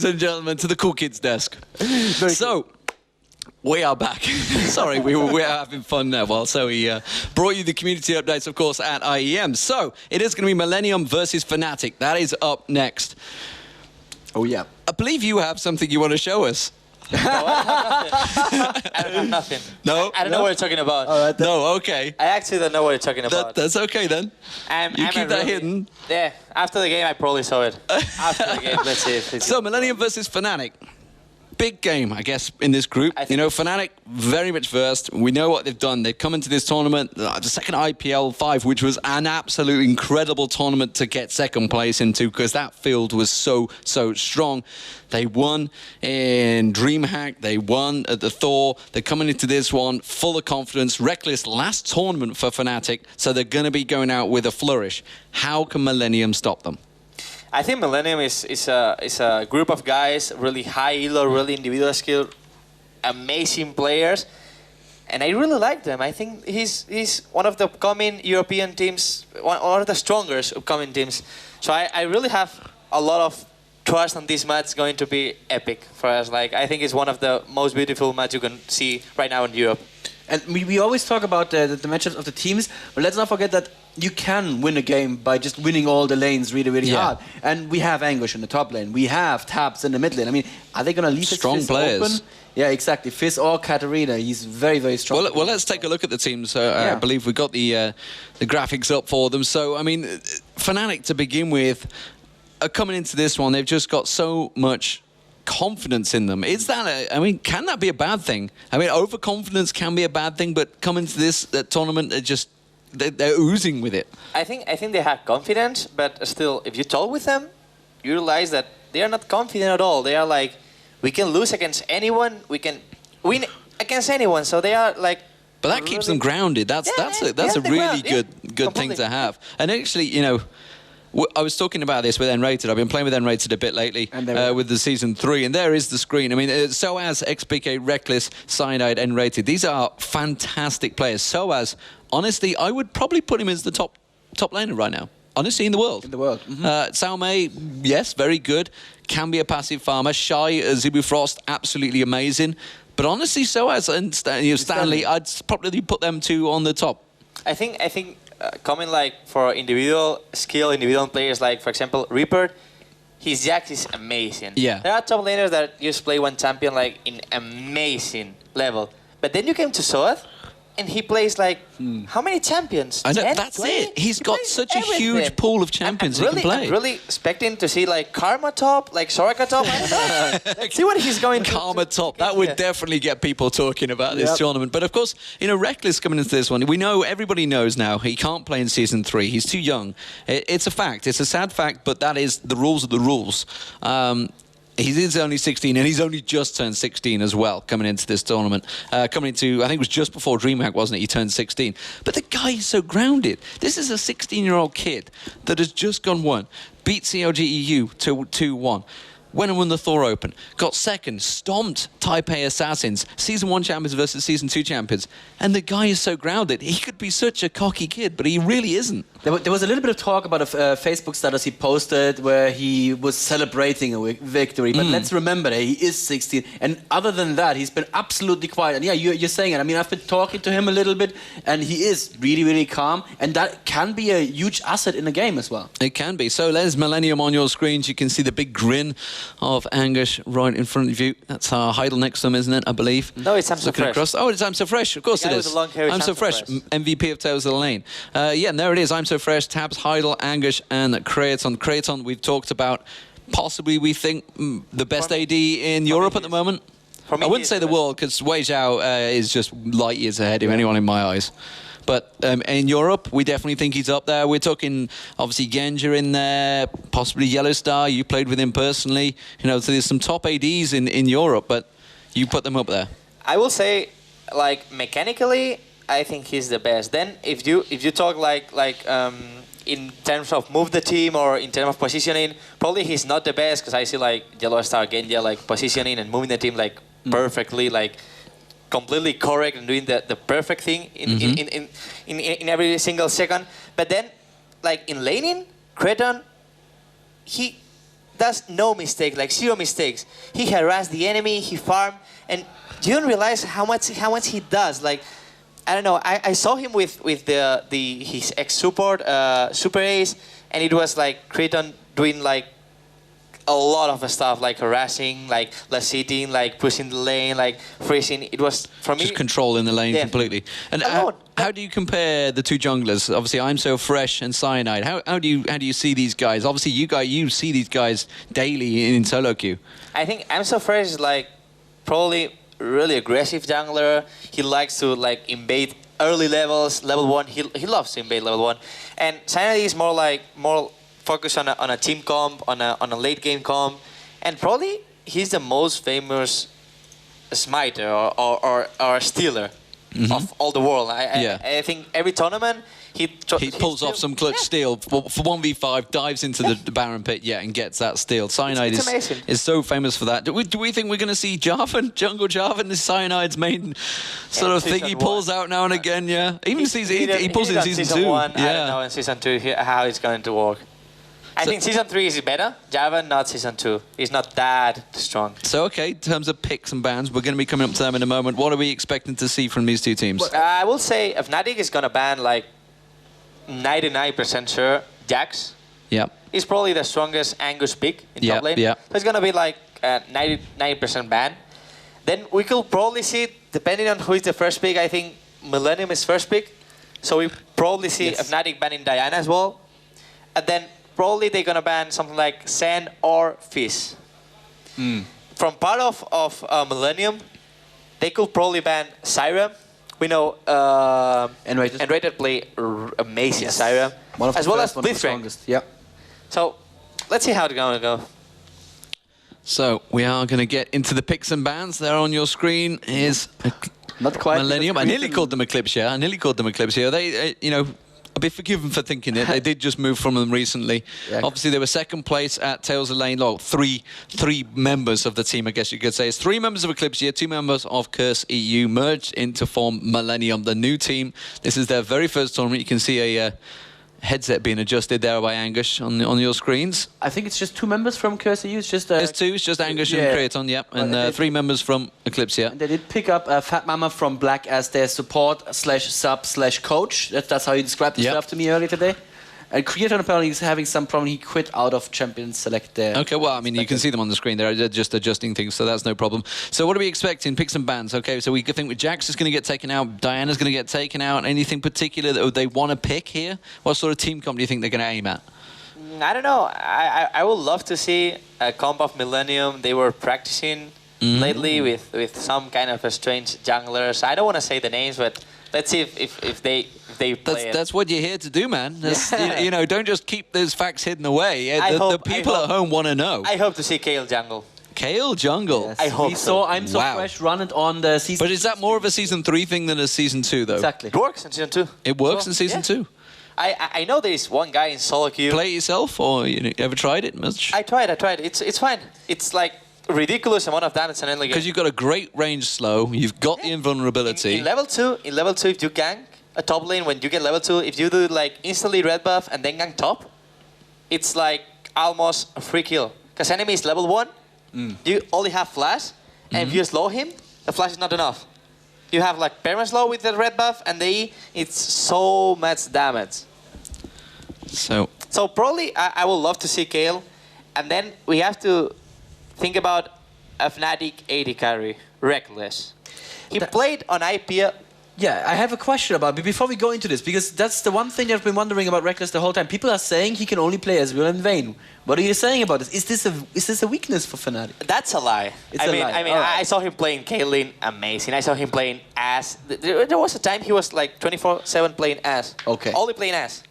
ladies and gentlemen, to the cool kids desk. So, we are back. Sorry, we're having fun now. Well, so we brought you the community updates, of course, at IEM. So, it is going to be Millenium versus Fnatic. That is up next. Oh, yeah. I believe you have something you want to show us. No, I don't have nothing. No? I don't know what you're talking about. Right, No, okay. I actually don't know what you're talking about. That's okay then. You keep that hidden. Yeah, after the game I probably saw it. After the game, let's see. So, Millenium versus Fnatic. Big game, I guess, in this group. You know, Fnatic, very much versed. We know what they've done. They've come into this tournament, the second IPL 5, which was an absolute incredible tournament to get second place into because that field was so strong. They won in DreamHack. They won at the Thor. They're coming into this one full of confidence. Reckless, last tournament for Fnatic, so they're going to be going out with a flourish. How can Millenium stop them? I think Millenium is a group of guys, really high elo, really individual skill, amazing players, and I really like them. I think he's one of the upcoming European teams, one of the strongest upcoming teams. So I really have a lot of trust on this match. Going to be epic for us. Like I think it's one of the most beautiful matches you can see right now in Europe. And we always talk about the matchups of the teams, but let's not forget that you can win a game by just winning all the lanes really hard. And we have Anguish in the top lane. We have Tabs in the mid lane. I mean, are they going to leave strong Fizz players open? Yeah, exactly. Fizz or Katarina. He's very strong. Well, let's take a look at the teams. I believe we've got the graphics up for them. So, I mean, Fnatic to begin with, coming into this one, they've just got so much confidence in them. Is that can that be a bad thing? I mean, overconfidence can be a bad thing, but coming to this tournament, they're oozing with it. I think they have confidence, but still, if you talk with them, you realize that they are not confident at all. They are like, we can lose against anyone, we can win against anyone. So they are like. But that keeps them grounded. That's a really good thing to have. And actually, you know, I was talking about this with N-Rated. I've been playing with N-Rated a bit lately with the Season 3, and there is the screen. I mean, Soaz, XPK, Reckless, Cyanide, N-Rated. These are fantastic players. Soaz, honestly, I would probably put him as the top laner right now. Honestly, in the world. Salmei, yes, very good. Can be a passive farmer. Shy, Zibu Frost, absolutely amazing. But honestly, Soaz and Stanley, I'd probably put them two on the top. I think coming like for individual skill, individual players like, for example, Reaper, his Jax is amazing. Yeah. There are top laners that just play one champion like in amazing level. But then you came to Soaz, and he plays like, how many champions? I know, 10, that's 20? it. He's got such everything. a huge pool of champions he can play. I'm really expecting to see like Karma top, like Soraka top. I don't know. Let's see what he's going to Karma top. That would definitely get people talking about this tournament. But of course, you know, Reckless coming into this one, we know, everybody knows now, he can't play in Season 3. He's too young. It's a fact. It's a sad fact, but that is the rules of the rules. He is only 16, and he's only just turned 16 as well, coming into this tournament. Coming into, I think it was just before DreamHack, wasn't it? He turned 16. But the guy is so grounded. This is a 16-year-old kid that has just gone beat CLG EU 2-1. Went and won the Thor Open. Got second, stomped Taipei Assassins. Season 1 champions versus Season 2 champions. And the guy is so grounded. He could be such a cocky kid, but he really isn't. There was a little bit of talk about a Facebook status he posted where he was celebrating a victory. But let's remember that he is 16. And other than that, he's been absolutely quiet. And yeah, you're saying it. I mean, I've been talking to him a little bit, and he is really calm. And that can be a huge asset in the game as well. It can be. So there's Millenium on your screens. You can see the big grin of Anguish right in front of you. That's Heidel next to him, isn't it, I believe? No, it's I'm So Fresh. Across. Oh, it's I'm So Fresh. Of course it is. I'm So Fresh, MVP of Tales of the Lane. Yeah, and there it is. I'm So Fresh, Tabs, Heidel, Anguish, and Kraton. Kraton, we've talked about possibly, we think, the best AD in Europe at the moment. I wouldn't say the world, because Wei Zhao is just light years ahead of anyone in my eyes. But in Europe, we definitely think he's up there. We're talking, obviously, Genja in there, possibly Yellowstar. You played with him personally. You know, so there's some top ADs in Europe, but you put them up there. I will say, like, mechanically, I think he's the best. Then, if you talk in terms of move the team or in terms of positioning, probably he's not the best, because I see, like, Yellowstar, Genja, like, positioning and moving the team, like, perfectly, like, completely correct and doing the perfect thing in every single second. But then, like in laning, Kraton, he does no mistake, like 0 mistakes. He harassed the enemy, he farmed, and you don't realize how much he does. Like, I don't know. I saw him with his ex support Super Ace, and it was like Kraton doing like a lot of stuff, like harassing, like less hitting, like pushing the lane, like freezing. It was for me just controlling the lane completely. And how do you compare the two junglers? Obviously, I'm So Fresh and Cyanide. How do you see these guys? Obviously, you see these guys daily in solo queue. I think I'm So Fresh is like probably really aggressive jungler. He likes to like invade early levels, level 1. He loves to invade level 1, and Cyanide is more focused on a team comp, on a late game comp, and probably he's the most famous smiter or stealer of all the world. I think every tournament he pulls off some clutch steal for 1v5, dives into the Baron pit, and gets that steal. Cyanide is so famous for that. Do we think we're going to see Jarvan, Jungle Jarvan, is Cyanide's main sort of thing he pulls out now and again? Even he pulls it in season 2. I don't know in season 2 how it's going to work. I think season 3 is better. Jarvan, not season 2. He's not that strong. So, okay, in terms of picks and bans, we're going to be coming up to them in a moment. What are we expecting to see from these two teams? I will say Fnatic is going to ban like 99% sure Jax. Yep. He's probably the strongest Angus pick in top lane. Yeah. So it's going to be like 99% ban. Then we could probably see, depending on who is the first pick, I think Millenium is first pick. So we probably see Fnatic banning Diana as well. And then probably they're going to ban something like Sand or Fizz. From part of Millenium, they could probably ban Zyra. We know N-Rated play amazing Zyra. As well as Blitzcrank. Yep. So let's see how it's going to go. So we are going to get into the picks and bans. There on your screen is not quite Millenium. I nearly called them Eclipse. They, a bit forgiven for thinking it. They did just move from them recently. Obviously, they were second place at Tails of Lane. Three members of the team, I guess you could say. It's 3 members of Eclipse, 2 members of Curse EU merged into form Millenium, the new team. This is their very first tournament. You can see a headset being adjusted there by Angus on your screens. I think it's just 2 members from Curse EU. It's just it's 2. It's just Angus and Kraton, and 3 members from Eclipse. And they did pick up Fat Mama from Black as their support/sub/coach. That's how he described himself to me earlier today. And Kraton apparently is having some problem. He quit out of Champions Select there. Okay, well, I mean, you can see them on the screen. They're just adjusting things, so that's no problem. So what are we expecting? Picks and bans. Okay, so we think Jax is going to get taken out. Diana's going to get taken out. Anything particular that they want to pick here? What sort of team comp do you think they're going to aim at? I don't know. I would love to see a comp of Millenium. They were practicing lately with some kind of a strange junglers. I don't want to say the names, but let's see if they play that's what you're here to do, man. Don't just keep those facts hidden away. The people at home want to know. I hope to see Kayle jungle. Kayle jungle. Yes. I hope so. I'm So Fresh run it on the season. But is that more of a season 3 thing than a season 2, though? Exactly. It works in season 2. It works in season 2. I know there is one guy in solo queue. Play it yourself, or you ever tried it much? I tried. It's fine. It's like ridiculous amount of damage and early game. Because you've got a great range slow. You've got the invulnerability. In level 2, if you gank a top lane, when you get level 2, if you do like instantly red buff and then gank top, it's like almost a free kill. Because enemy is level 1, you only have flash, and if you slow him, the flash is not enough. You have like perma slow with the red buff, and it's so much damage. So probably I would love to see Kayle, and then we have to think about a Fnatic AD carry, Reckless. He played on IP. Yeah, I have a question about it before we go into this, because that's the one thing I've been wondering about Reckless the whole time. People are saying he can only play Ezreal and Vayne. What are you saying about this? Is this a weakness for Fnatic? That's a lie. I mean, I saw him playing Caitlyn, amazing. I saw him playing Ass. There was a time he was like 24/7 playing Ass. Okay. Only playing Ass.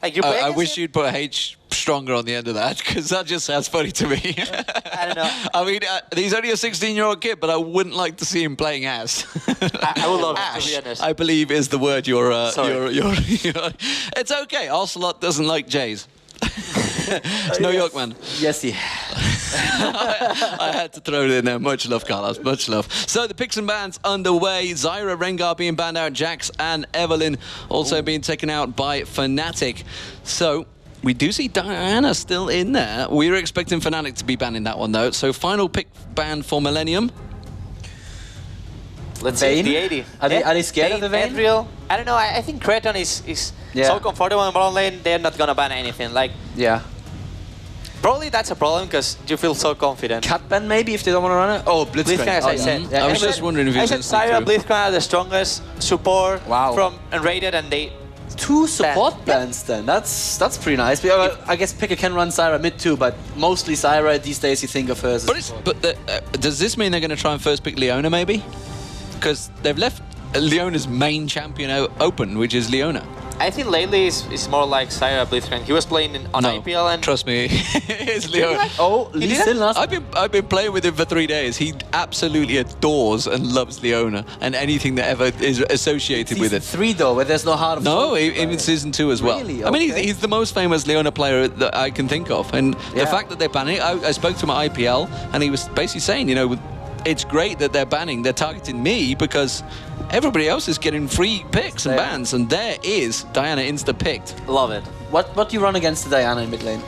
Like you play I wish you'd put H stronger on the end of that, because that just sounds funny to me. I don't know. I mean, he's only a 16-year-old kid, but I wouldn't like to see him playing Ass. I would love Ash, it, to be honest. I believe is the word you're Sorry. It's okay. Ocelot doesn't like Jays. It's New York, man. Yes, he. I had to throw it in there. Much love, Carlos. Much love. So the picks and bans underway. Zyra, Rengar being banned out. Jax and Evelyn also being taken out by Fnatic. So We do see Diana still in there. We were expecting Fnatic to be banning that one, though. So final pick banned for Millenium. Let's see the 80. Are they scared of the Vayne? Ezreal. I don't know. I think Kraton is so comfortable in bottom lane. They're not gonna ban anything. Like probably that's a problem because you feel so confident. Cut ban maybe if they don't want to run it. Oh, Blitzcrank. As I said. I was just wondering if I said Syra, Blitzcrank are the strongest support from Unrated, and they 2 support bans then. That's pretty nice. I guess Picker can run Syra mid too, but mostly Syra these days you think of her as does this mean they're going to try and first pick Leona maybe? Because they've left Leona's main champion open, which is Leona. I think lately is more like Syra Blitzcrank. He was playing on IPL and... Trust me, it's Leona. Oh, Lee still last. I've been playing with him for 3 days. He absolutely adores and loves Leona and anything that ever is associated with it. 3 though, where there's no heart of No, in season 2 as well. Really? I mean, he's the most famous Leona player that I can think of, and the fact that they're banning it, I spoke to him at IPL, and he was basically saying, you know, it's great that they're targeting me because everybody else is getting free picks and bans, and there is Diana insta-picked. Love it. What do you run against the Diana in mid lane?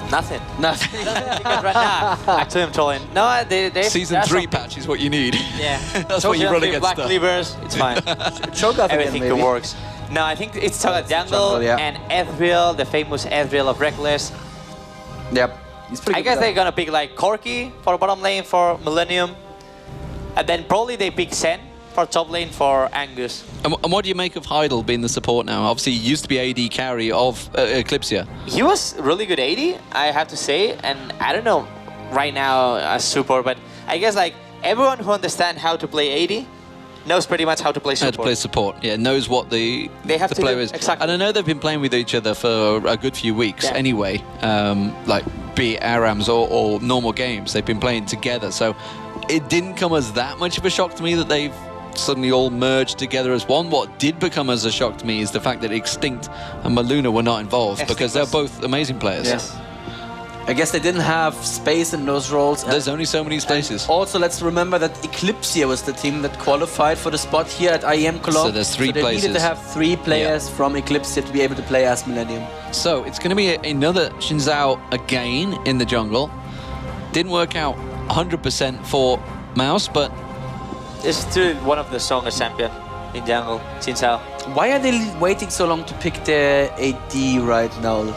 Nothing. Nothing. Actually, I'm trolling. No, they Season 3 patch is what you need. Yeah. That's what you run against. Black cleavers, it's fine. Cho'Gath Everything works. No, I think it's Cho'Gath jungle and Ezreal, the famous Ezreal of Reckless. Yep. I guess they're gonna pick like Corki for bottom lane for Millenium, and then probably they pick Sen for top lane for Angus. And what do you make of Heidel being the support now? Obviously, he used to be AD carry of Eclipsia. He was really good AD, I have to say, and I don't know right now as support, but I guess like everyone who understands how to play AD knows pretty much how to play support. How to play support, yeah, knows what the player is. Exactly. And I know they've been playing with each other for a good few weeks anyway, like be it ARAMs or normal games, they've been playing together. So it didn't come as that much of a shock to me that they've suddenly all merged together as one. What did become as a shock to me is the fact that Extinct and Maluna were not involved because they're both amazing players. Yes. I guess they didn't have space in those roles. There's only so many spaces. Also, let's remember that Eclipsia was the team that qualified for the spot here at IEM Cologne. So there's 3 places. They needed to have 3 players from Eclipsia to be able to play as Millenium. So it's going to be another Shinzao again in the jungle. Didn't work out 100% for Mouse, but it's still one of the strongest champion in jungle, Shinzao. Why are they waiting so long to pick their AD right now?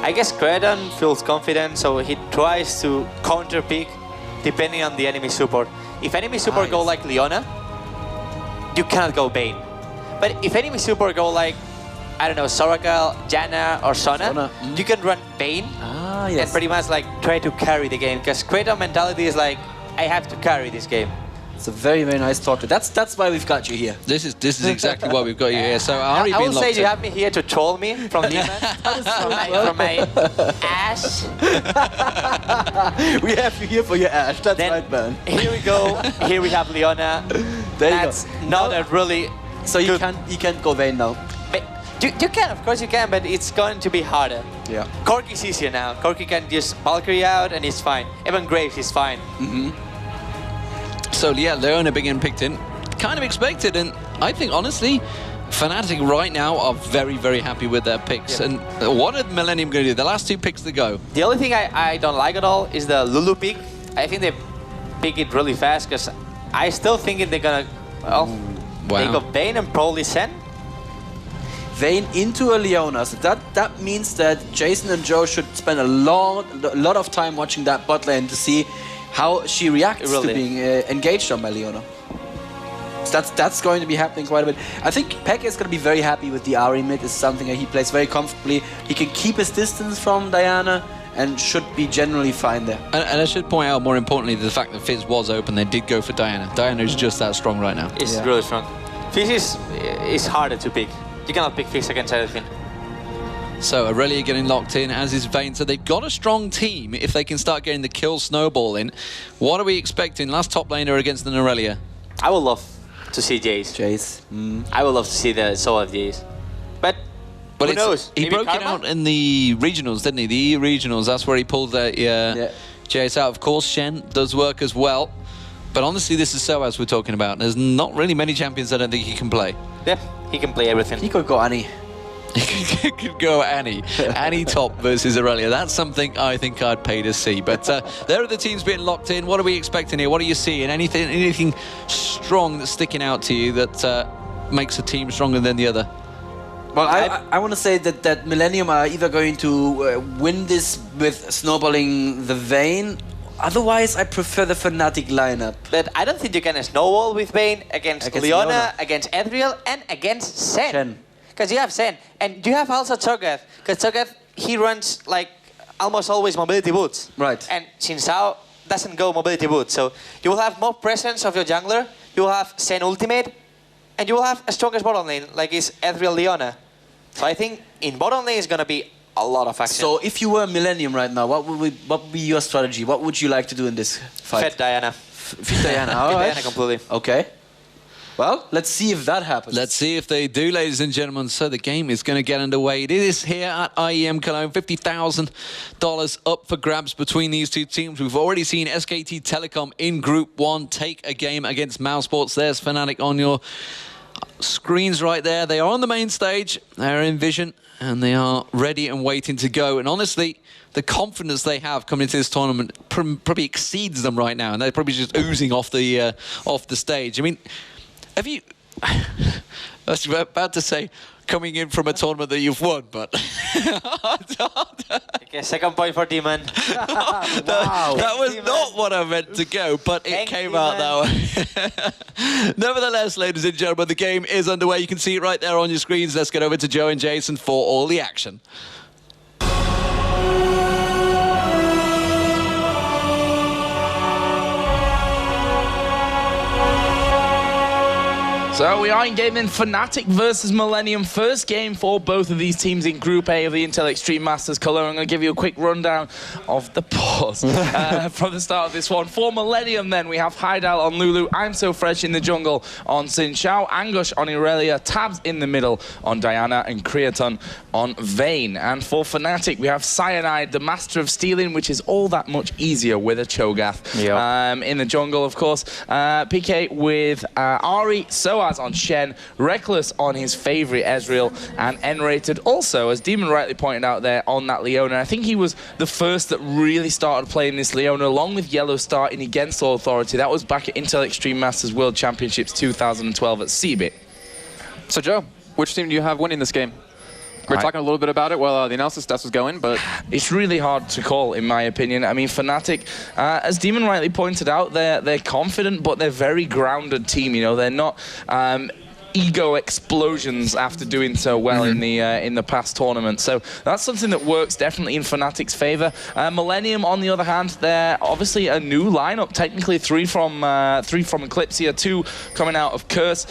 I guess Kraton feels confident, so he tries to counter-pick depending on the enemy support. If enemy support go like Leona, you cannot go Vayne. But if enemy support go like, I don't know, Soraka, Janna, or Sona, you can run Vayne and pretty much like try to carry the game. Because Kraton mentality is like, I have to carry this game. It's a very, very nice talk. That's why we've got you here. This is exactly why we've got you here. So I will say you have me here to troll me from from my ash. We have you here for your ash. That's right, man. Here we go. Here we have Leona. That's not a really. So you can't go Vayne now. You can, of course you can, but it's going to be harder. Yeah. Corki's easier now. Corki can just Valkyrie out and he's fine. Even Graves is fine. So yeah, Leona being picked in, kind of expected, and I think honestly, Fnatic right now are very, very happy with their picks. And what are Millenium going to do? The last 2 picks to go. The only thing I don't like at all is the Lulu pick. I think they pick it really fast because I still think they're gonna think of Vayne and probably Sen. Vayne into a Leona. So that means that Jason and Joe should spend a lot of time watching that bot lane to see how she reacts to being engaged on by Leona. So that's going to be happening quite a bit. I think Peck is going to be very happy with the Ahri mid. It's something that he plays very comfortably. He can keep his distance from Diana and should be generally fine there. And I should point out, more importantly, the fact that Fizz was open. They did go for Diana. Diana is just that strong right now. It's really strong. Fizz is harder to pick. You cannot pick Fizz against anything. So Aurelia getting locked in, as is Vayne. So they've got a strong team if they can start getting the kill snowball in. What are we expecting? Last top laner against an Aurelia. I would love to see Jace. I would love to see the soul of Jace. But who knows? He broke it out in the regionals, didn't he? The regionals, that's where he pulled Jace out. Of course, Shen does work as well. But honestly, this is Soaz we're talking about. There's not really many champions I don't think he can play. Yeah, he can play everything. He could go Annie. Could go any top versus Aurelia. That's something I think I'd pay to see. But there are the teams being locked in. What are we expecting here? What are you seeing? Anything strong that's sticking out to you that makes a team stronger than the other? Well, I want to say that Millenium are either going to win this with snowballing the Vayne. Otherwise, I prefer the Fnatic lineup. But I don't think you can snowball with Vayne against Leona, against Ezreal, and against Sen. Because you have Sen, and you have also Cho'Gath. Because Cho'Gath, he runs like almost always mobility boots. Right. And Xin Zhao doesn't go mobility boots. So you will have more presence of your jungler, you will have Sen ultimate, and you will have a strongest bottom lane, like is Ezreal Leona. So I think in bottom lane is going to be a lot of action. So if you were Millenium right now, what would be your strategy? What would you like to do in this fight? Fed Diana. Fit Diana, all right. Diana completely. Okay. Well, let's see if that happens. Let's see if they do, ladies and gentlemen. So the game is going to get underway. It is here at IEM Cologne. $50,000 up for grabs between these two teams. We've already seen SKT Telecom in Group 1 take a game against Mousesports. There's Fnatic on your screens right there. They are on the main stage. They're in vision, and they are ready and waiting to go. And honestly, the confidence they have coming into this tournament probably exceeds them right now, and they're probably just oozing off the stage. I mean, have you... I was about to say coming in from a tournament that you've won, but... Okay, second point for Demon. That was not what I meant to go, but it came out that way. Nevertheless, ladies and gentlemen, the game is underway. You can see it right there on your screens. Let's get over to Joe and Jason for all the action. So we are in game in Fnatic versus Millenium. First game for both of these teams in Group A of the Intel Extreme Masters Cologne. I'm going to give you a quick rundown of the pause from the start of this one. For Millenium then, we have Heidal on Lulu, I'm So Fresh in the jungle on Xin Zhao, Angush on Aurelia, Tabs in the middle on Diana, and Creaton on Vayne. And for Fnatic, we have Cyanide, the Master of Stealing, which is all that much easier with a Cho'Gath. Yep. In the jungle, of course. PK with Ari, Soaz on Shen, Reckless on his favorite Ezreal, and N-rated also, as Demon rightly pointed out there, on that Leona. I think he was the first that really started playing this Leona, along with Yellow starting against All Authority. That was back at Intel Extreme Masters World Championships 2012 at CeBIT. So Joe, which team do you have winning this game? We're talking a little bit about it while the analysis desk was going, but... It's really hard to call, in my opinion. I mean, Fnatic, as Demon rightly pointed out, they're confident, but they're a very grounded team, you know? They're not... ego explosions after doing so well in the past tournament. So that's something that works definitely in Fnatic's favor. Millenium, on the other hand, they're obviously a new lineup. Technically, three from Eclipsia, 2 coming out of Curse,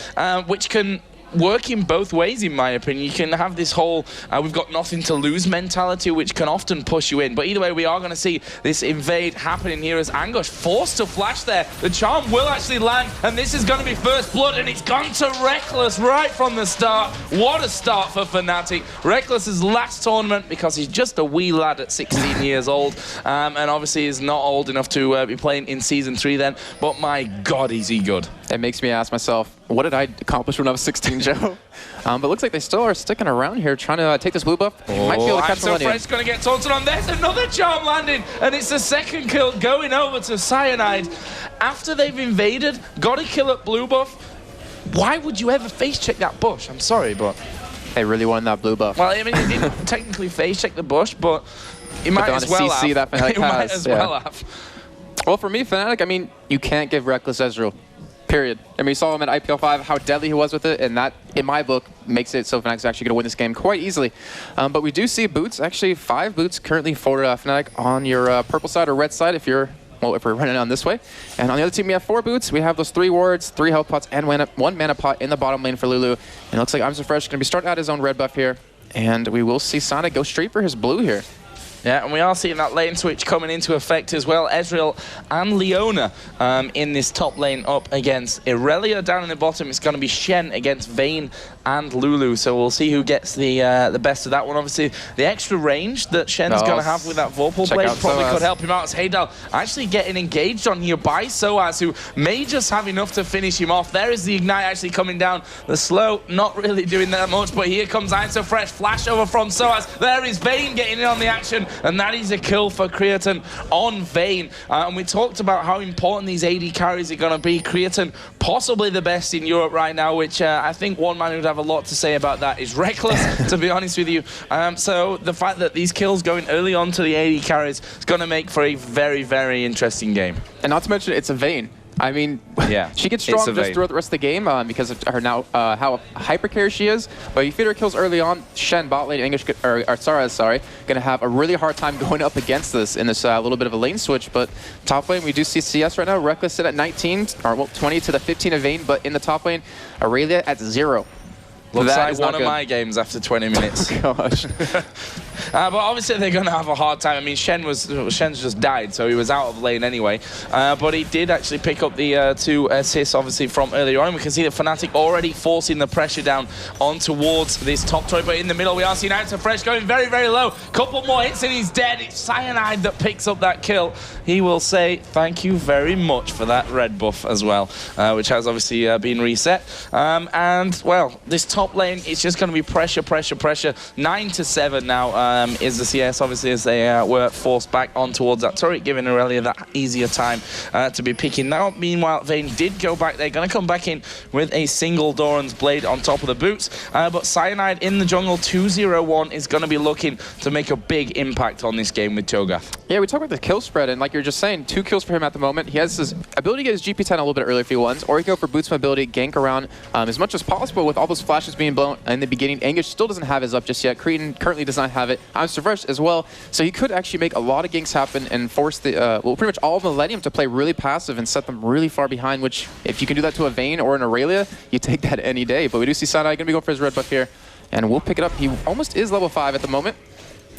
which can work in both ways, in my opinion. You can have this whole we've got nothing to lose mentality, which can often push you in. But either way, we are going to see this invade happening here as Angush forced to flash there. The charm will actually land, and this is going to be first blood, and it's gone to Reckless right from the start. What a start for Fnatic. Reckless's last tournament, because he's just a wee lad at 16 years old, and obviously is not old enough to be playing in Season 3 then. But my God, is he good. It makes me ask myself, what did I accomplish when I was 16, Joe? But looks like they still are sticking around here, trying to take this blue buff. Might be able to catch So Fred's going to get taunted on. There's another charm landing, and it's the second kill going over to Cyanide. After they've invaded, got a kill at blue buff. Why would you ever face check that bush? I'm sorry, but... They really wanted that blue buff. Well, I mean, he didn't technically face check the bush, but he might as well have. That Fnatic might as well have. Well, for me, Fnatic, I mean, you can't give Reckless Ezreal. Period. I mean, you saw him at IPL 5, how deadly he was with it, and that, in my book, makes it so Fnatic's actually going to win this game quite easily. But we do see boots, actually 5 boots currently for Fnatic on your purple side or red side if you're, well, if we're running on this way. And on the other team, we have 4 boots. We have those 3 wards, 3 health pots, and 1 mana pot in the bottom lane for Lulu. And it looks like I'm So Fresh going to be starting out his own red buff here. And we will see Sonic go straight for his blue here. Yeah, and we are seeing that lane switch coming into effect as well. Ezreal and Leona in this top lane up against Irelia. Down in the bottom, it's going to be Shen against Vayne and Lulu. So we'll see who gets the best of that one. Obviously, the extra range that Shen's going to have with that Vorpal Blade probably could help him out. As Heydal actually getting engaged on here by Soaz, who may just have enough to finish him off. There is the Ignite actually coming down. The slow, not really doing that much, but here comes ISOFresh. Flash over from Soaz. There is Vayne getting in on the action, and that is a kill for Creatine on Vayne. And we talked about how important these AD carries are going to be. Creatine, possibly the best in Europe right now, which I think one man who'd have a lot to say about that is Rekkles, to be honest with you. So the fact that these kills going early on to the AD carries is going to make for a very, very interesting game. And not to mention, it's a Vayne. I mean, yeah, she gets strong just throughout the rest of the game because of her now how hyper carry she is. But you feed her kills early on, Shen bot lane English or Soaz, sorry, gonna have a really hard time going up against this in this little bit of a lane switch. But top lane, we do see CS right now. Rekkles sit at 19 or well 20 to the 15 of Vayne, but in the top lane, Irelia at 0. Looks like one of my games after 20 minutes. Oh, gosh. But obviously they're going to have a hard time. I mean, Shen's just died, so he was out of lane anyway. But he did actually pick up the 2 assists, obviously, from earlier on. We can see that Fnatic already forcing the pressure down on towards this top turret. But in the middle, we are seeing ISOFresh going very, very low. Couple more hits and he's dead. It's Cyanide that picks up that kill. He will say thank you very much for that red buff as well, which has obviously been reset. And, well, this top lane, it's just going to be pressure, pressure, pressure. 9-7 now is the CS, obviously, as they were forced back on towards that turret, giving Irelia that easier time to be picking. Now, meanwhile, Vayne did go back. They're going to come back in with a single Doran's Blade on top of the boots. But Cyanide in the jungle, 2-0-1, is going to be looking to make a big impact on this game with Cho'Gath. Yeah, we talked about the kill spread, and like you're just saying, 2 kills for him at the moment. He has his ability to get his GP10 a little bit earlier if he wants, or he can go for boots mobility, gank around as much as possible with all those flashes being blown in the beginning. English still doesn't have his up just yet. Cretan currently does not have it. ISOFresh as well. So he could actually make a lot of ganks happen and force the, well, pretty much all of Millenium to play really passive and set them really far behind, which if you can do that to a Vayne or an Irelia, you take that any day. But we do see Cyanide going to be going for his red buff here, and we'll pick it up. He almost is level 5 at the moment.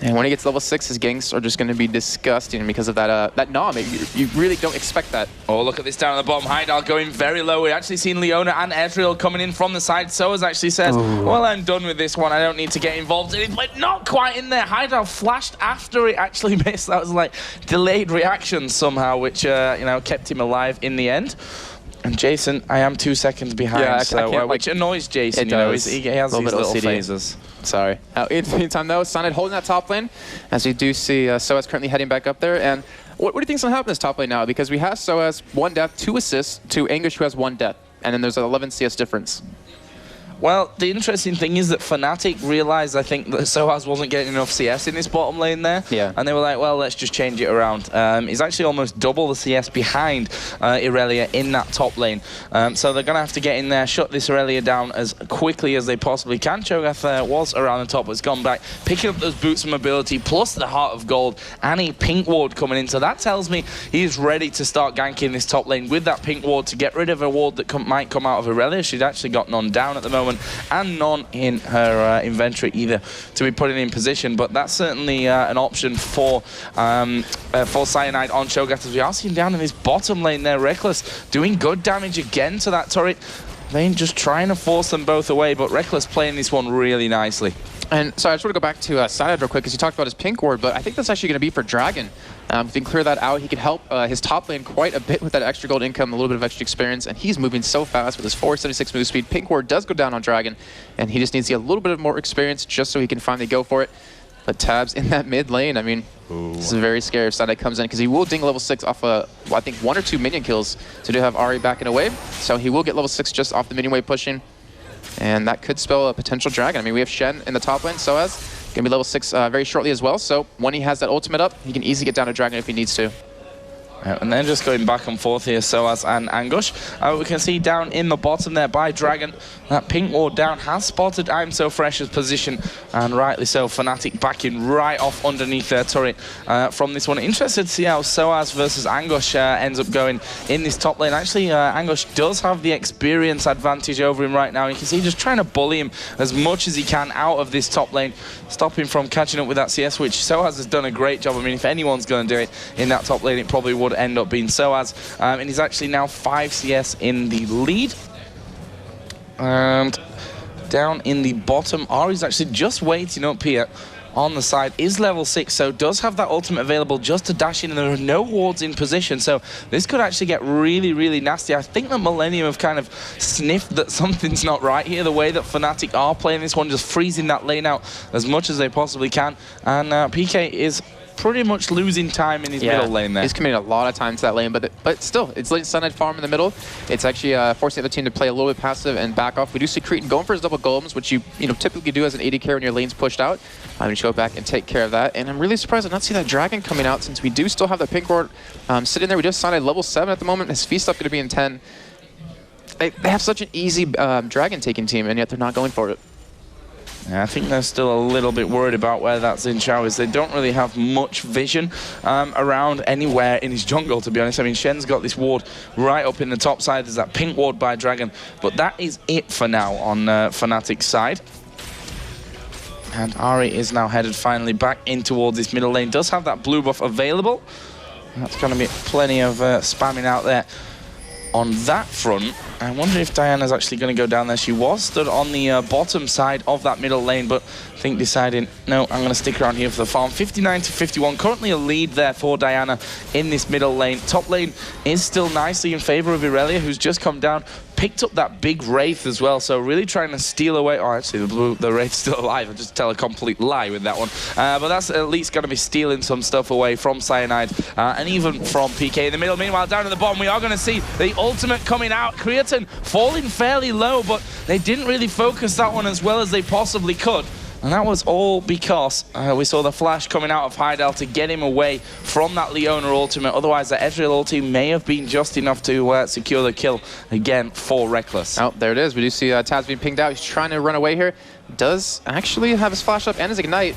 And when he gets level 6, his ganks are just going to be disgusting because of that Nom. You really don't expect that. Oh, look at this down at the bottom. Heydal going very low. We've actually seen Leona and Ezreal coming in from the side. Soaz actually says, well, I'm done with this one. I don't need to get involved in it. But not quite in there. Heydal flashed after it actually missed. That was like delayed reaction somehow, which, you know, kept him alive in the end. And Jason, I am 2 seconds behind, yeah, so, which annoys Jason. You know, he has these little phases. Sorry. In the meantime, though, Cyanide holding that top lane, as we do see Soaz currently heading back up there. And what do you think is going to happen in this top lane now? Because we have Soaz 1 death, 2 assists, to English, who has 1 death. And then there's an 11 CS difference. Well, the interesting thing is that Fnatic realized, I think, that Soaz wasn't getting enough CS in this bottom lane there. Yeah. And they were like, well, let's just change it around. He's actually almost double the CS behind Irelia in that top lane. So they're going to have to get in there, shut this Irelia down as quickly as they possibly can. Cho'Gath was around the top, but has gone back, picking up those boots of mobility, plus the Heart of Gold, and a pink ward coming in. So that tells me he's ready to start ganking this top lane with that pink ward to get rid of a ward that might come out of Irelia. She's actually got none down at the moment, and none in her inventory either to be putting in position. But that's certainly an option for Cyanide on Cho'Gath, as we are seeing down in this bottom lane there. Rekkles doing good damage again to that turret. Vayne just trying to force them both away, but Rekkles playing this one really nicely. And so I just want to go back to Cyanide real quick, because you talked about his pink ward, but I think that's actually going to be for Dragon. If he can clear that out, he can help his top lane quite a bit with that extra gold income, a little bit of extra experience, and he's moving so fast with his 476 move speed. Pink ward does go down on Dragon, and he just needs to get a little bit of more experience just so he can finally go for it. But Tabs in that mid lane, I mean, this is very scary if Cyanide comes in, because he will ding level 6 off, well, I think 1 or 2 minion kills to do have Ahri backing away. So he will get level 6 just off the minion wave pushing, and that could spell a potential Dragon. I mean, we have Shen in the top lane, Soaz going to be level 6 very shortly as well. So when he has that ultimate up, he can easily get down to Dragon if he needs to. And then just going back and forth here, Soaz and Angush. We can see down in the bottom there by Dragon, that pink ward down has spotted I'm So Fresh's position, and rightly so. Fnatic backing right off underneath their turret from this one. Interested to see how Soaz versus Angush ends up going in this top lane. Actually, Angush does have the experience advantage over him right now. You can see just trying to bully him as much as he can out of this top lane, stop him from catching up with that CS, which Soaz has done a great job. I mean, if anyone's going to do it in that top lane, it probably would end up being Soaz, and he's actually now 5 CS in the lead. And down in the bottom, Ari's actually just waiting up here on the side, is level 6, so does have that ultimate available just to dash in, and there are no wards in position, so this could actually get really, really nasty. I think that Millenium have kind of sniffed that something's not right here, the way that Fnatic are playing this one, just freezing that lane out as much as they possibly can, and PK is pretty much losing time in his middle lane there. He's committing a lot of time to that lane, but still, it's letting Sunlight farm in the middle. It's actually forcing the other team to play a little bit passive and back off. We do see Cretan going for his double golems, which you typically do as an AD carry when your lane's pushed out. I'm going to go back and take care of that. And I'm really surprised to not see that Dragon coming out, since we do still have the pink ward sitting there. We just signed at level 7 at the moment. His feast up going to be in 10. They have such an easy Dragon taking team, and yet they're not going for it. Yeah, I think they're still a little bit worried about where that Xin Zhao is. They don't really have much vision around anywhere in his jungle, to be honest. I mean, Shen's got this ward right up in the top side. There's that pink ward by Dragon, but that is it for now on Fnatic's side. And Ari is now headed finally back in towards this middle lane. Does have that blue buff available. That's going to be plenty of spamming out there on that front. I wonder if Diana's actually going to go down there. She was stood on the bottom side of that middle lane, but I think deciding, no, I'm going to stick around here for the farm. 59 to 51, currently a lead there for Diana in this middle lane. Top lane is still nicely in favor of Irelia, who's just come down, picked up that big Wraith as well, so really trying to steal away. Oh, actually, the Wraith's still alive. I just tell a complete lie with that one. But that's at least going to be stealing some stuff away from Cyanide and even from PK in the middle. Meanwhile, down at the bottom, we are going to see the ultimate coming out. Creatine falling fairly low, but they didn't really focus that one as well as they possibly could. And that was all because we saw the flash coming out of Heidel to get him away from that Leona ultimate. Otherwise, the Ezreal ulti may have been just enough to secure the kill again for Reckless. Oh, there it is. We do see Taz being pinged out. He's trying to run away here. Does actually have his flash up and his ignite.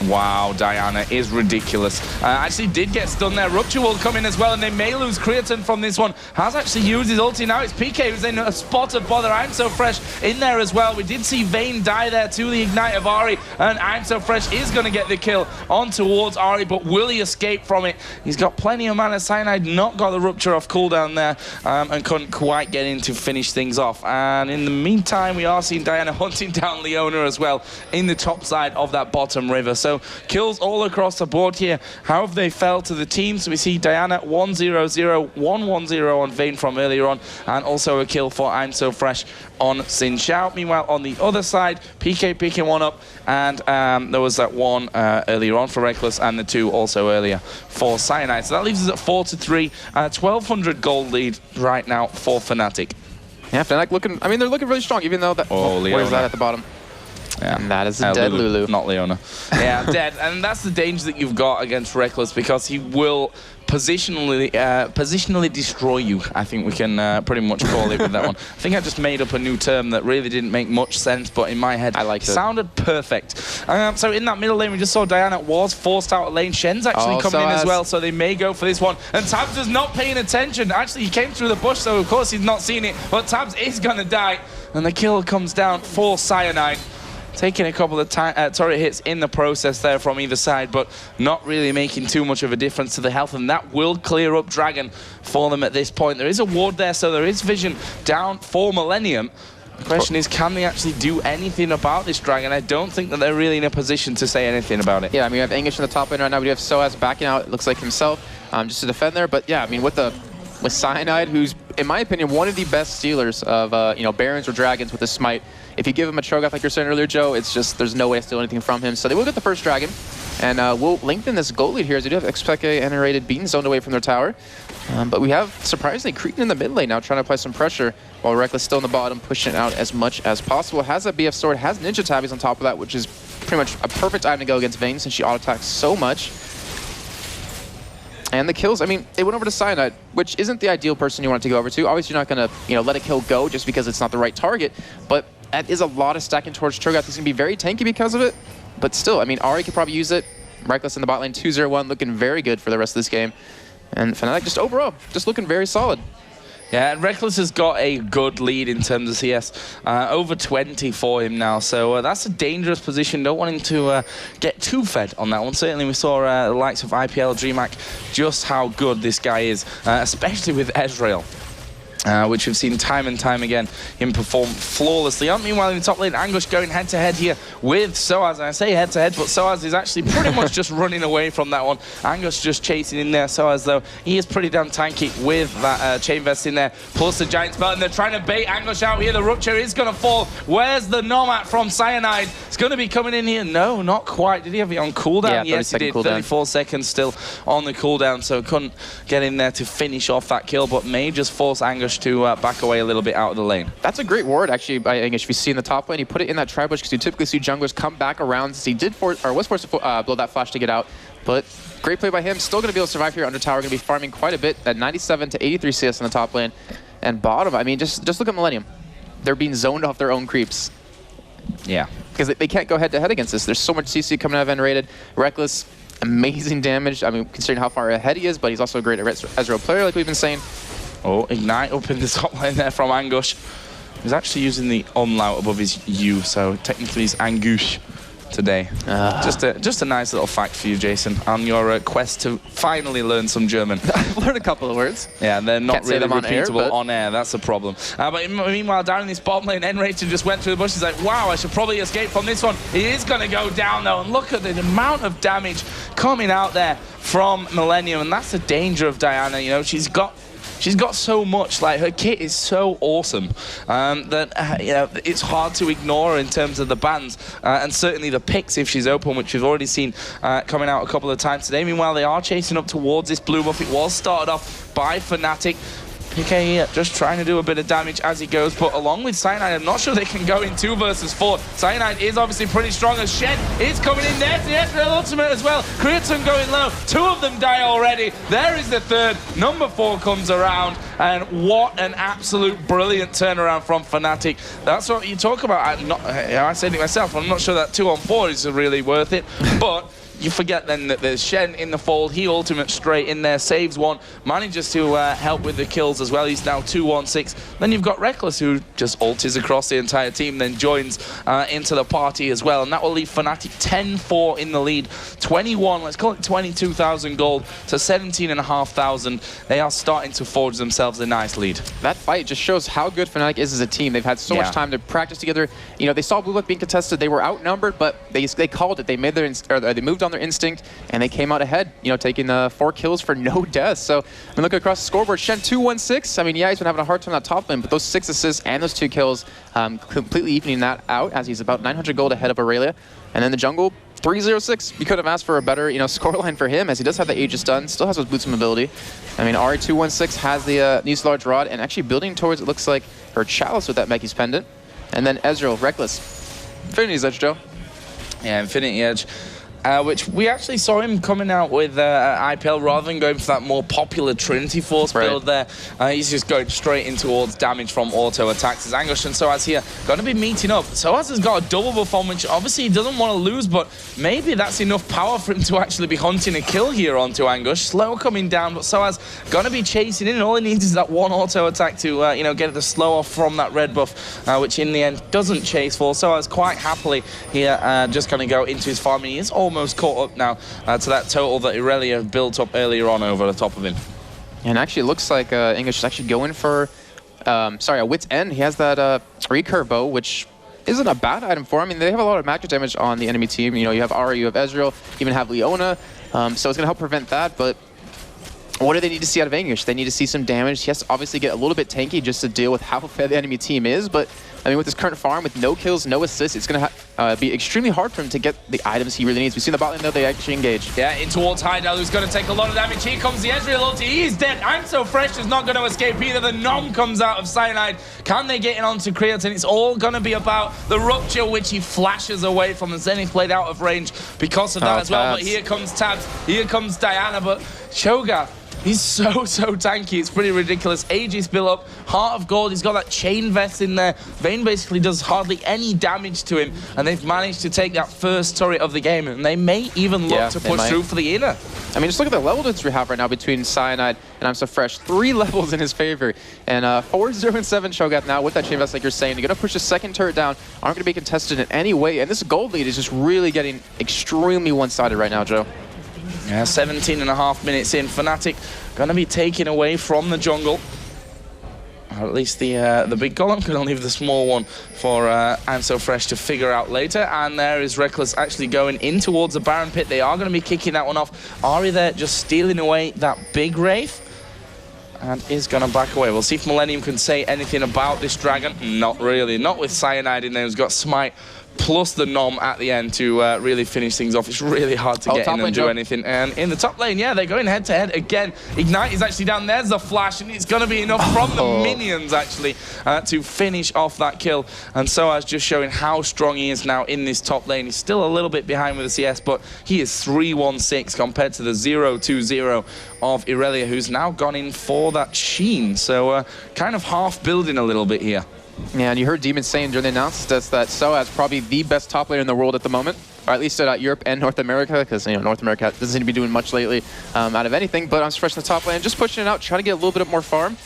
Wow, Diana is ridiculous. Actually did get stunned there. Rupture will come in as well, and they may lose Creatine from this one. Has actually used his ulti now. It's PK who's in a spot of bother. I'm So Fresh in there as well. We did see Vayne die there to the ignite of Ari, and I'm So Fresh is going to get the kill on towards Ari, but will he escape from it? He's got plenty of mana. Cyanide not got the Rupture off cooldown there, and couldn't quite get in to finish things off. And in the meantime, we are seeing Diana hunting down Leona as well in the top side of that bottom river. So kills all across the board here. How have they fell to the teams? We see Diana 1-0-0, 1-1-0 on Vayne from earlier on, and also a kill for I'm So Fresh on Xin Zhao. Meanwhile, on the other side, PK picking one up, and there was that one earlier on for Reckless, and the 2 also earlier for Cyanide. So that leaves us at 4-3, 1,200 gold lead right now for Fnatic. Yeah, Fnatic looking, I mean, they're looking really strong, even though that, where's that at the bottom? Yeah. And that is a dead Lulu. Not Leona. Yeah, dead. And that's the danger that you've got against Reckless, because he will positionally destroy you. I think we can pretty much call it with that one. I think I just made up a new term that really didn't make much sense, but in my head, I liked it. Sounded perfect. So in that middle lane, we just saw Diana was forced out of lane. Shen's actually coming in as well, so they may go for this one. And Tabs is not paying attention. Actually, he came through the bush, so of course he's not seen it, but Tabs is going to die. And the kill comes down for Cyanide. Taking a couple of turret hits in the process there from either side, but not really making too much of a difference to the health, and that will clear up Dragon for them at this point. There is a ward there, so there is vision down for Millenium. The question is, can they actually do anything about this Dragon? I don't think that they're really in a position to say anything about it. Yeah, I mean, we have English in the top lane right now. We have Soaz backing out, it looks like himself, just to defend there. But yeah, I mean, with Cyanide, who's, in my opinion, one of the best stealers of Barons or Dragons with a smite. If you give him a Cho'Gath, like you're saying earlier, Joe, it's just, there's no way to steal anything from him. So they will get the first Dragon, and we'll lengthen this goal lead here, as we do have Xpeke and Rated being zoned away from their tower. But we have, surprisingly, Cretan in the mid lane now, trying to apply some pressure, while Reckless still in the bottom, pushing it out as much as possible. Has a BF sword, has Ninja Tabbies on top of that, which is pretty much a perfect item to go against Vayne, since she auto-attacks so much. And the kills, I mean, it went over to Cyanide, which isn't the ideal person you want it to go over to. Obviously, you're not going to, let a kill go just because it's not the right target. But that is a lot of stacking towards Cho'Gath. He's going to be very tanky because of it. But still, I mean, Ahri could probably use it. Reckless in the bot lane, 2-0-1, looking very good for the rest of this game. And Fnatic just overall, just looking very solid. Yeah, and Reckless has got a good lead in terms of CS, over 20 for him now, so that's a dangerous position. Don't want him to get too fed on that one. Certainly we saw the likes of IPL, DreamHack, just how good this guy is, especially with Ezreal. Which we've seen time and time again him perform flawlessly. Meanwhile, in the top lane, Angush going head-to-head here with Soaz. And I say head-to-head, but Soaz is actually pretty much just running away from that one. Angush just chasing in there. Soaz, though, he is pretty damn tanky with that Chain Vest in there, plus the Giant Spell, and they're trying to bait Angush out here. The Rupture is going to fall. Where's the Nomad from Cyanide? It's going to be coming in here. No, not quite. Did he have it on cooldown? Yeah, yes, he did. Cooldown. 34 seconds still on the cooldown, so couldn't get in there to finish off that kill, but may just force Angush to back away a little bit out of the lane. That's a great ward, actually, by Angush. If you see in the top lane, he put it in that tri-bush because you typically see junglers come back around. He did was forced to blow that flash to get out, but great play by him. Still going to be able to survive here under tower. Going to be farming quite a bit at 97 to 83 CS in the top lane. And bottom, I mean, just look at Millenium. They're being zoned off their own creeps. Yeah. Because they can't go head-to-head against this. There's so much CC coming out of N-rated. Reckless, amazing damage. I mean, considering how far ahead he is, but he's also a great Ezreal player, like we've been saying. Oh, Ignite up in the top lane there from Angush. He's actually using the umlaut above his U, so technically he's Angush today. Just a nice little fact for you, Jason, on your quest to finally learn some German. I've learned a couple of words. Yeah, they're not really repeatable on air, that's the problem. But meanwhile, down in this bottom lane, N-Rated just went through the bush. He's like, wow, I should probably escape from this one. He is going to go down, though, and look at the amount of damage coming out there from Millenium, and that's the danger of Diana. She's got so much, like her kit is so awesome that it's hard to ignore in terms of the bans and certainly the picks if she's open, which we've already seen coming out a couple of times today. Meanwhile, they are chasing up towards this blue buff. It was started off by Fnatic. PK here just trying to do a bit of damage as he goes, but along with Cyanide, I'm not sure they can go in 2 versus 4. Cyanide is obviously pretty strong as Shen is coming in there. The Ezreal ultimate as well. Creatine going low. 2 of them die already. There is the third. Number 4 comes around, and what an absolute brilliant turnaround from Fnatic. That's what you talk about. I said it myself. I'm not sure that 2-on-4 is really worth it, but you forget then that there's Shen in the fold. He ultimate straight in there, saves one, manages to help with the kills as well. He's now 2-1-6. Then you've got Reckless, who just ultis across the entire team, then joins into the party as well. And that will leave Fnatic 10-4 in the lead. 21, let's call it 22,000 gold to 17,500. They are starting to forge themselves a nice lead. That fight just shows how good Fnatic is as a team. They've had so much time to practice together. They saw Blue Buff being contested. They were outnumbered, but they called it. They made they moved on their instinct, and they came out ahead, taking 4 kills for no deaths. So, looking across the scoreboard, Shen 2-1-6. I mean, yeah, he's been having a hard time on that top lane, but those 6 assists and those 2 kills completely evening that out, as he's about 900 gold ahead of Aurelia. And then the jungle, 3-0-6. You could have asked for a better, scoreline for him, as he does have the Aegis done, still has those boots of mobility. I mean, Ahri 2-1-6 has the Needs Large Rod, and actually building towards, it looks like, her Chalice with that Meki's Pendant. And then Ezreal, Reckless. Infinity's Edge, Joe. Yeah, Infinity Edge. Which we actually saw him coming out with IPL rather than going for that more popular Trinity Force build there. He's just going straight in towards damage from auto attacks. As Angush and Soaz here going to be meeting up. Soaz has got a double buff on, which obviously he doesn't want to lose, but maybe that's enough power for him to actually be hunting a kill here onto Angush. Slow coming down, but Soaz going to be chasing in, and all he needs is that one auto attack to get the slow off from that red buff, which in the end doesn't chase for. Soaz quite happily here just going to go into his farming. He is almost caught up now to that total that Aurelia built up earlier on over the top of him. And actually, it looks like English is actually going for, a Wit's End. He has that recurve bow, which isn't a bad item for him. I mean, they have a lot of magic damage on the enemy team. You have Ahri, you have Ezreal, even have Leona. So it's going to help prevent that, but what do they need to see out of English? They need to see some damage. He has to obviously get a little bit tanky just to deal with how fed the enemy team is, but I mean, with his current farm, with no kills, no assists, it's going to be extremely hard for him to get the items he really needs. We've seen the bot lane, though, they actually engage. Yeah, in towards Heidel, who's going to take a lot of damage. Here comes the Ezreal ulti. He's dead. I'm so fresh is not going to escape either. The Nom comes out of Cyanide. Can they get in onto Creatine? It's all going to be about the Rupture, which he flashes away from. The Zenith played out of range because of that as well. But here comes Tabs. Here comes Diana. But Cho'Gath, he's so tanky. It's pretty ridiculous. Aegis built up. Heart of Gold. He's got that chain vest in there. Vayne basically does hardly any damage to him. And they've managed to take that first turret of the game. And they may even look to push through for the inner. I mean, just look at the level difference we have right now between Cyanide and I'm So Fresh. 3 levels in his favor. And 4-0 and 7 Cho'Gath now with that chain vest, like you're saying. They're going to push the second turret down. Aren't going to be contested in any way. And this gold lead is just really getting extremely one-sided right now, Joe. Yeah, 17.5 minutes in. Fnatic going to be taken away from the jungle. Or at least the big golem, can leave the small one for I'm So Fresh to figure out later. And there is Reckless actually going in towards the Baron pit. They are going to be kicking that one off. Ahri there just stealing away that big Wraith. And is going to back away. We'll see if Millenium can say anything about this dragon. Not really. Not with Cyanide in there, who's got Smite plus the Nom at the end to really finish things off. It's really hard to get in and do anything. And in the top lane, yeah, they're going head-to-head again. Ignite is actually down. There's the flash, and it's going to be enough from the minions, actually, to finish off that kill. And Soaz just showing how strong he is now in this top lane. He's still a little bit behind with the CS, but he is 3-1-6 compared to the 0-2-0 of Irelia, who's now gone in for that Sheen. So kind of half building a little bit here. Yeah, and you heard Demon saying during the announcements that Soaz is probably the best top laner in the world at the moment, or at least at Europe and North America, because North America doesn't seem to be doing much lately out of anything. But I'm fresh in the top lane, just pushing it out, trying to get a little bit more farm.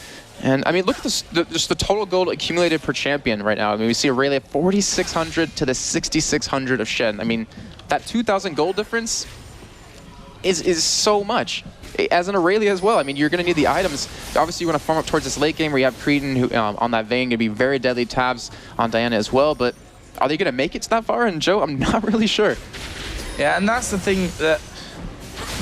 And I mean, look at this, just the total gold accumulated per champion right now. I mean, we see Aurelia 4,600 to the 6,600 of Shen. I mean, that 2,000 gold difference is so much. As an Aurelia as well. I mean, you're going to need the items. Obviously, you want to farm up towards this late game where you have Cretan who, on that Vayne, going to be very deadly. Tabs on Diana as well. But are they going to make it to that far? And Joe, I'm not really sure. Yeah, and that's the thing, that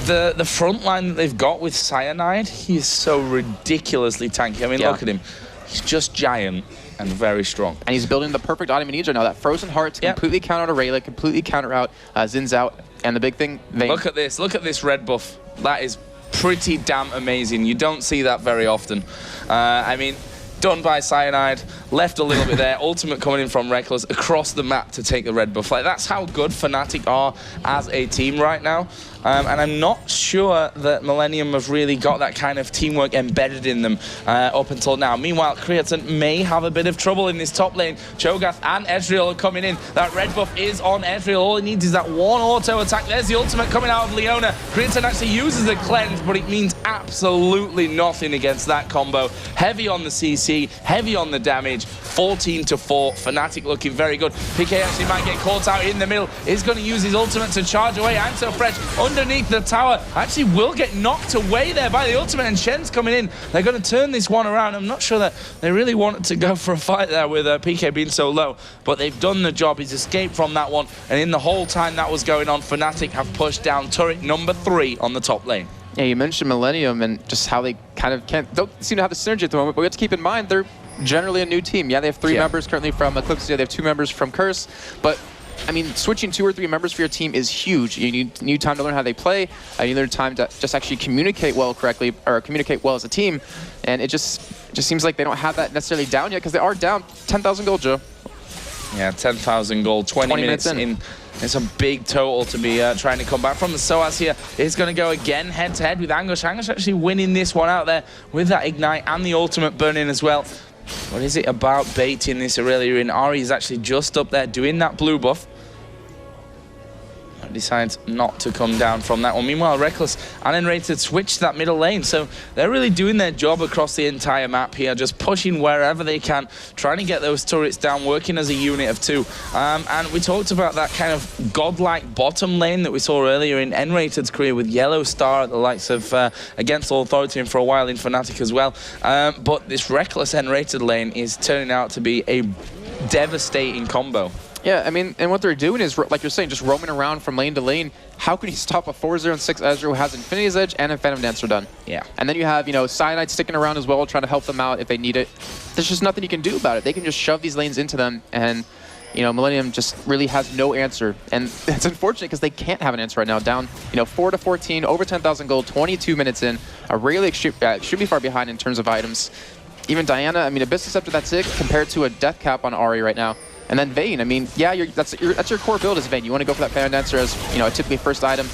the front line that they've got with Cyanide, he is so ridiculously tanky. I mean, look at him. He's just giant and very strong. And he's building the perfect item he needs right now. That Frozen Heart to completely counter out Aurelia, completely counter out Zin's out. And the big thing, Vayne. Look at this. Look at this red buff. That is pretty damn amazing. You don't see that very often. I mean, done by Cyanide, left a little bit there, ultimate coming in from Reckless across the map to take the red buff. Like, that's how good Fnatic are as a team right now. And I'm not sure that Millenium have really got that kind of teamwork embedded in them up until now. Meanwhile, Creatine may have a bit of trouble in this top lane. Cho'Gath and Ezreal are coming in. That red buff is on Ezreal. All he needs is that one auto attack. There's the ultimate coming out of Leona. Creatine actually uses a cleanse, but it means absolutely nothing against that combo. Heavy on the CC, heavy on the damage. 14-4. Fnatic looking very good. PK actually might get caught out in the middle. He's going to use his ultimate to charge away. I'm So Fresh underneath the tower. Actually will get knocked away there by the ultimate, and Shen's coming in. They're going to turn this one around. I'm not sure that they really wanted to go for a fight there with PK being so low, but they've done the job. He's escaped from that one, and in the whole time that was going on, Fnatic have pushed down turret number 3 on the top lane. Yeah, you mentioned Millenium and just how they kind of don't seem to have the synergy at the moment, but we have to keep in mind they're generally a new team. Yeah, they have 3 members currently from Eclipse. They have 2 members from Curse, but I mean, switching 2 or 3 members for your team is huge. You need time to learn how they play. You need time to just actually communicate well correctly, or communicate well as a team. And it just seems like they don't have that necessarily down yet, because they are down 10,000 gold, Joe. Yeah, 10,000 gold, 20 minutes in. It's a big total to be trying to come back from. The Soaz here is going to go again head-to-head with Angush. Angush actually winning this one out there with that Ignite and the ultimate burning as well. What is it about baiting this Aurelia in? Ahri is actually just up there doing that blue buff. Decides not to come down from that one. Meanwhile, Reckless and Enrated switch to that middle lane, so they're really doing their job across the entire map here, just pushing wherever they can, trying to get those turrets down, working as a unit of 2. And we talked about that kind of godlike bottom lane that we saw earlier in Enrated's career with Yellow Star at the likes of Against All Authority, and for a while in Fnatic as well. But this Reckless Enrated lane is turning out to be a devastating combo. Yeah, I mean, and what they're doing is, like you're saying, just roaming around from lane to lane. How can you stop a 4-0 and 6 Ezreal who has Infinity's Edge and a Phantom Dancer done? Yeah. And then you have, you know, Cyanide sticking around as well, trying to help them out if they need it. There's just nothing you can do about it. They can just shove these lanes into them, and, you know, Millenium just really has no answer. And it's unfortunate because they can't have an answer right now. Down, you know, 4-14, over 10,000 gold, 22 minutes in. Really extremely far behind in terms of items. Even Diana, I mean, Abyss Scepter, that's it, compared to a Death Cap on Ahri right now. And then Vayne, I mean, yeah, that's your core build is Vayne. You want to go for that Phantom Dancer as, you know, a typically first item,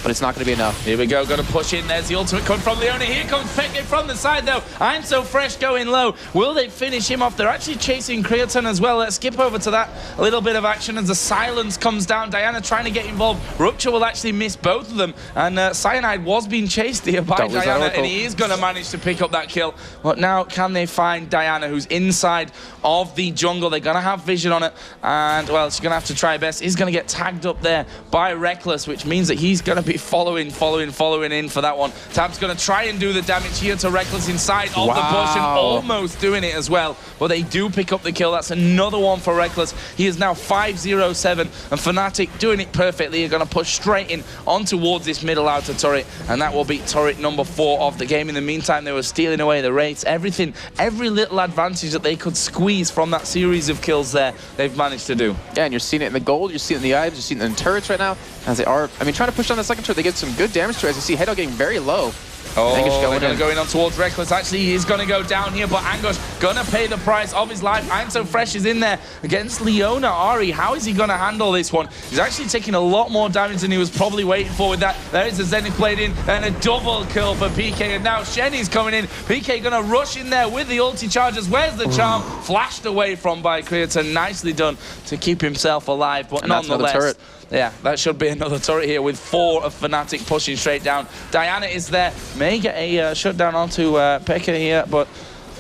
but it's not going to be enough. Here we go, got to push in. There's the ultimate coming from Leona. Here comes Peke from the side, though. I'm so fresh going low. Will they finish him off? They're actually chasing Creaton as well. Let's skip over to that. A little bit of action as the silence comes down. Diana trying to get involved. Rupture will actually miss both of them. And Cyanide was being chased here by Diana, and he is going to manage to pick up that kill. But now, can they find Diana, who's inside of the jungle? They're going to have vision on it. And, well, she's going to have to try her best. He's going to get tagged up there by Reckless, which means that he's going to be following in for that one. Tab's going to try and do the damage here to Reckless inside of the bush, and almost doing it as well. But they do pick up the kill. That's another one for Reckless. He is now 5-0-7, and Fnatic doing it perfectly. Are going to push straight in on towards this middle outer turret, and that will be turret number 4 of the game. In the meantime, they were stealing away the rates. Everything, every little advantage that they could squeeze from that series of kills there, they've managed to do. Yeah, and you're seeing it in the gold, you're seeing it in the items, you're seeing it in turrets right now. As they are, I mean, trying to push down the second turret, they get some good damage to it. As you see, Hedo getting very low. Oh, they're going to go in on towards Reckless. Actually, he's going to go down here, but Angosh going to pay the price of his life. I'm so fresh is in there against Leona. Ahri, how is he going to handle this one? He's actually taking a lot more damage than he was probably waiting for with that. There is a Zenith Blade in, and a double kill for PK, and now Shenny's coming in. PK going to rush in there with the ulti charges. Where's the charm? Flashed away from by Creator. Nicely done to keep himself alive, but nonetheless. Yeah, that should be another turret here with 4 of Fnatic pushing straight down. Diana is there. May get a shutdown onto Pekka here, but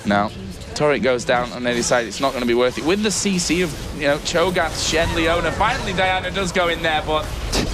no. Turret goes down, and they decide it's not going to be worth it. With the CC of, you know, Cho'Gath, Shen, Leona, finally Diana does go in there, but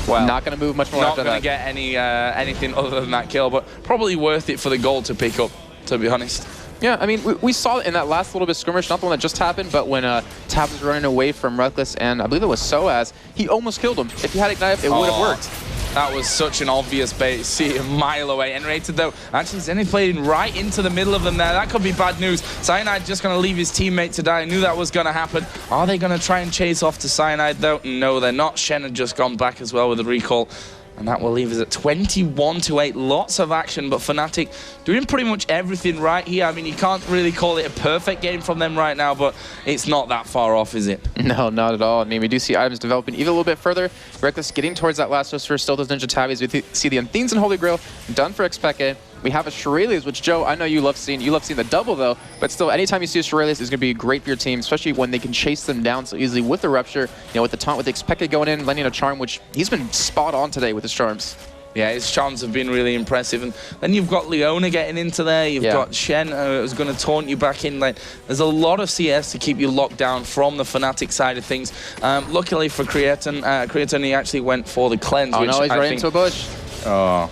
well, not going to move much more after that. Not going to get anything other than that kill, but probably worth it for the gold to pick up, to be honest. Yeah, I mean, we saw it in that last little bit of skirmish, not the one that just happened, but when Tab was running away from Reckless, and I believe it was Soaz, he almost killed him. If he had Ignite, it would have worked. That was such an obvious bait. See, a mile away. N-rated, though, actually Zenith playing right into the middle of them there. That could be bad news. Cyanide just going to leave his teammate to die. I knew that was going to happen. Are they going to try and chase off to Cyanide, though? No, they're not. Shen had just gone back as well with the recall. And that will leave us at 21-8. Lots of action, but Fnatic doing pretty much everything right here. I mean, you can't really call it a perfect game from them right now, but it's not that far off, is it? No, not at all. I mean, we do see items developing even a little bit further. Reckless getting towards that last for still those Ninja Tabbies. We see the Unthenes and Holy Grail done for Xpeke. We have a Shurelius, which, Joe, I know you love seeing the double, though, but still, anytime you see a Shurelius, it's going to be great for your team, especially when they can chase them down so easily with the Rupture, you know, with the taunt, with the Xpeke going in, landing a charm, which he's been spot on today with his charms. Yeah, his charms have been really impressive. And then you've got Leona getting into there. You've got Shen, who's going to taunt you back in. Like, there's a lot of CS to keep you locked down from the Fnatic side of things. Luckily for Creaton, he actually went for the cleanse. Oh, no, he's right into a bush. Oh.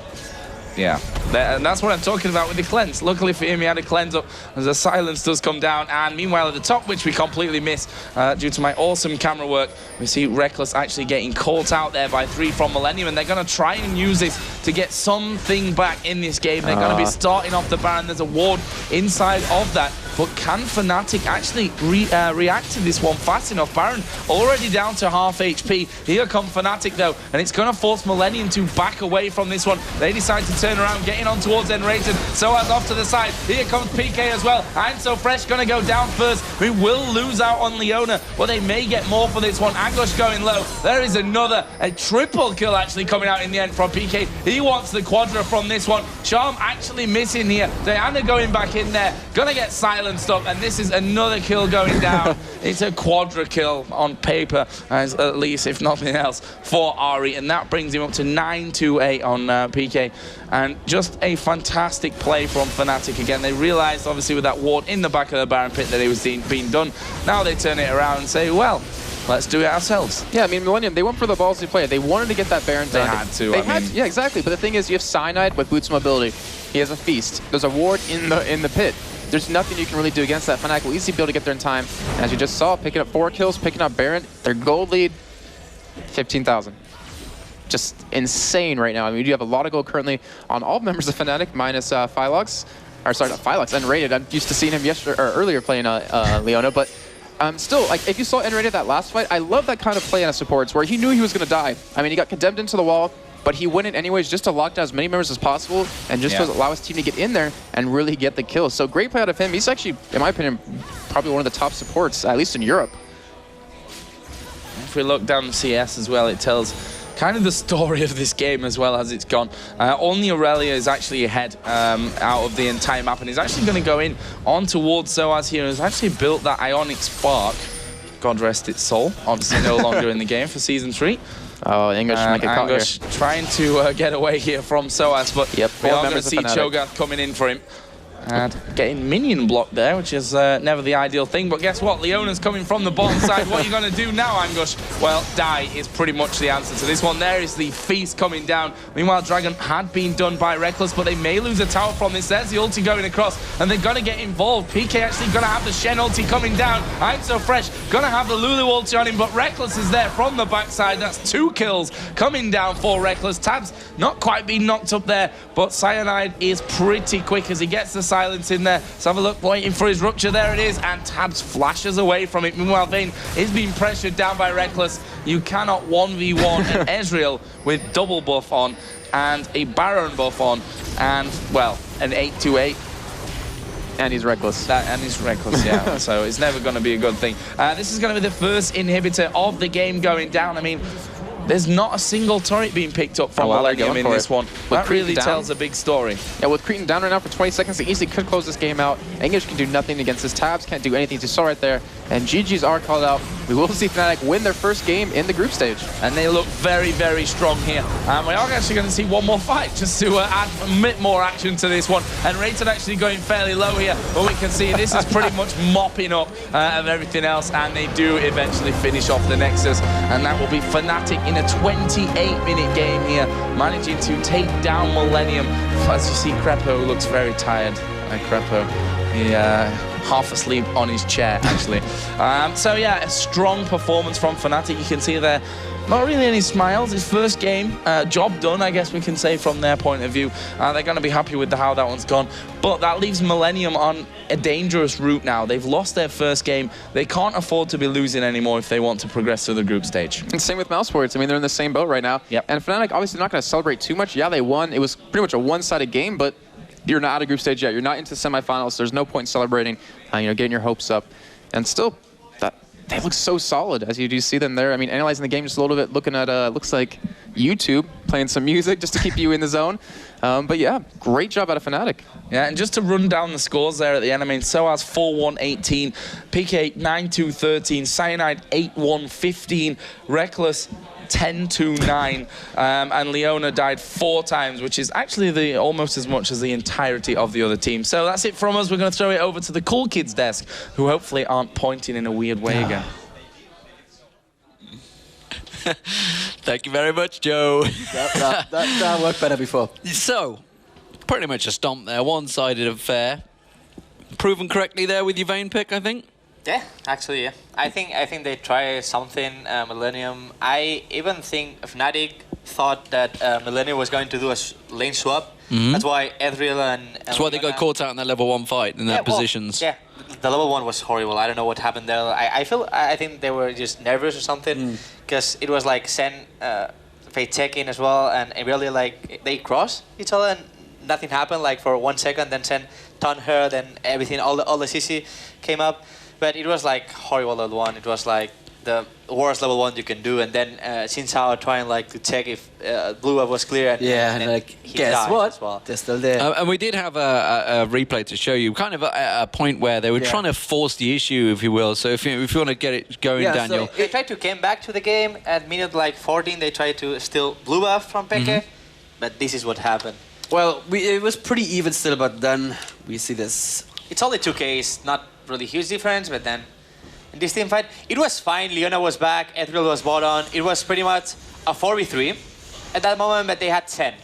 Yeah, and that's what I'm talking about with the cleanse. Luckily for him, he had a cleanse up as the silence does come down. And meanwhile, at the top, which we completely miss due to my awesome camera work, we see Reckless actually getting caught out there by 3 from Millenium. And they're going to try and use this to get something back in this game. They're going to be starting off the Baron. There's a ward inside of that. But can Fnatic actually react to this one fast enough? Baron already down to half HP. Here come Fnatic, though, and it's going to force Millenium to back away from this one. They decide to turn around, getting on towards Enrated. Soaz off to the side. Here comes PK as well. I'm so fresh, going to go down first. We will lose out on Leona, but they may get more for this one. Angosh going low. There is a triple kill actually coming out in the end from PK. He wants the quadra from this one. Charm actually missing here. Diana going back in there. Going to get silenced up, and this is another kill going down. It's a quadra kill on paper, as at least, if nothing else, for Ahri, and that brings him up to 9-8 on PK. And just a fantastic play from Fnatic again. They realized, obviously, with that ward in the back of the Baron pit that it was being done. Now they turn it around and say, well, let's do it ourselves. Yeah, I mean, Millenium, they went for the ballsy play. They wanted to get that Baron done. They had to. Yeah, exactly. But the thing is, you have Cyanide with boots mobility. He has a feast. There's a ward in the pit. there's nothing you can really do against that. Fnatic will easily be able to get there in time. And as you just saw, picking up 4 kills, picking up Baron, their gold lead, 15,000. Just insane right now. I mean, we do have a lot of gold currently on all members of Fnatic, minus Phylox. Or sorry, not Phylox, Unrated. I'm used to seeing him yesterday or earlier playing Leona, but still, like, if you saw Unrated that last fight, I love that kind of play on a supports where he knew he was going to die. I mean, he got condemned into the wall, but he went in anyways just to lock down as many members as possible and just to allow his team to get in there and really get the kill. So great play out of him. He's actually, in my opinion, probably one of the top supports, at least in Europe. If we look down the CS as well, it tells kind of the story of this game as well as it's gone. Only Aurelia is actually ahead out of the entire map, and he's actually going to go in on towards Soaz here. He's actually built that Ionic Spark. God rest its soul. Obviously no longer in the game for Season 3. Oh, English might get caught here. Trying to get away here from Soaz, but we are going to see Cho'Gath coming in for him. And getting minion blocked there, which is never the ideal thing. But guess what? Leona's coming from the bottom side. What are you going to do now, Angush? Well, die is pretty much the answer to this one. There is the feast coming down. Meanwhile, Dragon had been done by Reckless, but they may lose a tower from this. There's the ulti going across, and they're going to get involved. PK actually going to have the Shen ulti coming down. I'm So Fresh going to have the Lulu ulti on him, but Reckless is there from the backside. That's 2 kills coming down for Reckless. Tab's not quite been knocked up there, but Cyanide is pretty quick as he gets the silence in there. Let's have a look, waiting for his rupture. There it is, and Tabs flashes away from it. Meanwhile, Vayne is being pressured down by Reckless. You cannot 1v1 an Ezreal with double buff on and a Baron buff on and, well, an 8-2-8. And he's Reckless. And he's Reckless, yeah. So it's never going to be a good thing. This is going to be the first inhibitor of the game going down. I mean, there's not a single turret being picked up from Millenium in this one. That really tells a big story. Yeah, with Cretan down right now for 20 seconds, they easily could close this game out. English can do nothing against his Tabs, can't do anything. You saw right there. And GGs are called out. We will see Fnatic win their first game in the group stage. And they look very, very strong here. And we are actually going to see one more fight just to add a bit more action to this one. And Rated actually going fairly low here. But we can see this is pretty much mopping up of everything else. And they do eventually finish off the Nexus. And that will be Fnatic in a 28-minute game here, managing to take down Millenium. As you see, Crepo looks very tired. Crepo, he half asleep on his chair, actually. So yeah, a strong performance from Fnatic. You can see there, not really any smiles. His first game, job done, I guess we can say from their point of view. They're going to be happy with how that one's gone. But that leaves Millenium on a dangerous route now. They've lost their first game. They can't afford to be losing anymore if they want to progress to the group stage. And same with Mousesports. I mean, they're in the same boat right now. Yep. And Fnatic obviously not going to celebrate too much. Yeah, they won. It was pretty much a one-sided game, but you're not out of group stage yet. You're not into the semifinals. There's no point in celebrating, getting your hopes up. And still, they look so solid as you do see them there. I mean, analyzing the game just a little bit, looking at, looks like YouTube, playing some music just to keep you in the zone. But yeah, great job out of Fnatic. Yeah, and just to run down the scores there at the end, I mean, Soaz 4-1-18, PK 9-2-13, Cyanide 8-1-15, Reckless 10-9, and Leona died 4 times, which is actually almost as much as the entirety of the other team. So that's it from us. We're going to throw it over to the cool kids desk, who hopefully aren't pointing in a weird way again. Thank you very much, Joe. That worked better before. So, pretty much a stomp there, one-sided affair. Proven correctly there with your Vayne pick, I think. Yeah, actually, yeah. I think they try something, Millenium. I even think Fnatic thought that Millenium was going to do a lane swap. That's why Ezreal and that's why they got caught out in that level 1 fight in their positions. Yeah, the level 1 was horrible. I don't know what happened there. I think they were just nervous or something, because it was like Sen Fate taking as well, and it really like they crossed each other and nothing happened like for 1 second. Then Sen turned her, then everything, all the CC came up. But it was like horrible level 1. It was like the worst level 1 you can do. And then Xin Zhao trying like to check if blue wave was clear. And like, guess what? Well. They're still there. And we did have a replay to show you, kind of a point where they were trying to force the issue, if you will. So if you want to get it going, Daniel. So they tried to come back to the game at minute like 14. They tried to steal blue buff from Peke. But this is what happened. Well, it was pretty even still, but then we see this. It's only 2Ks, not really huge difference, but then in this team fight, it was fine. Leona was back, Ezreal was bought on. It was pretty much a 4v3 at that moment, but they had 10.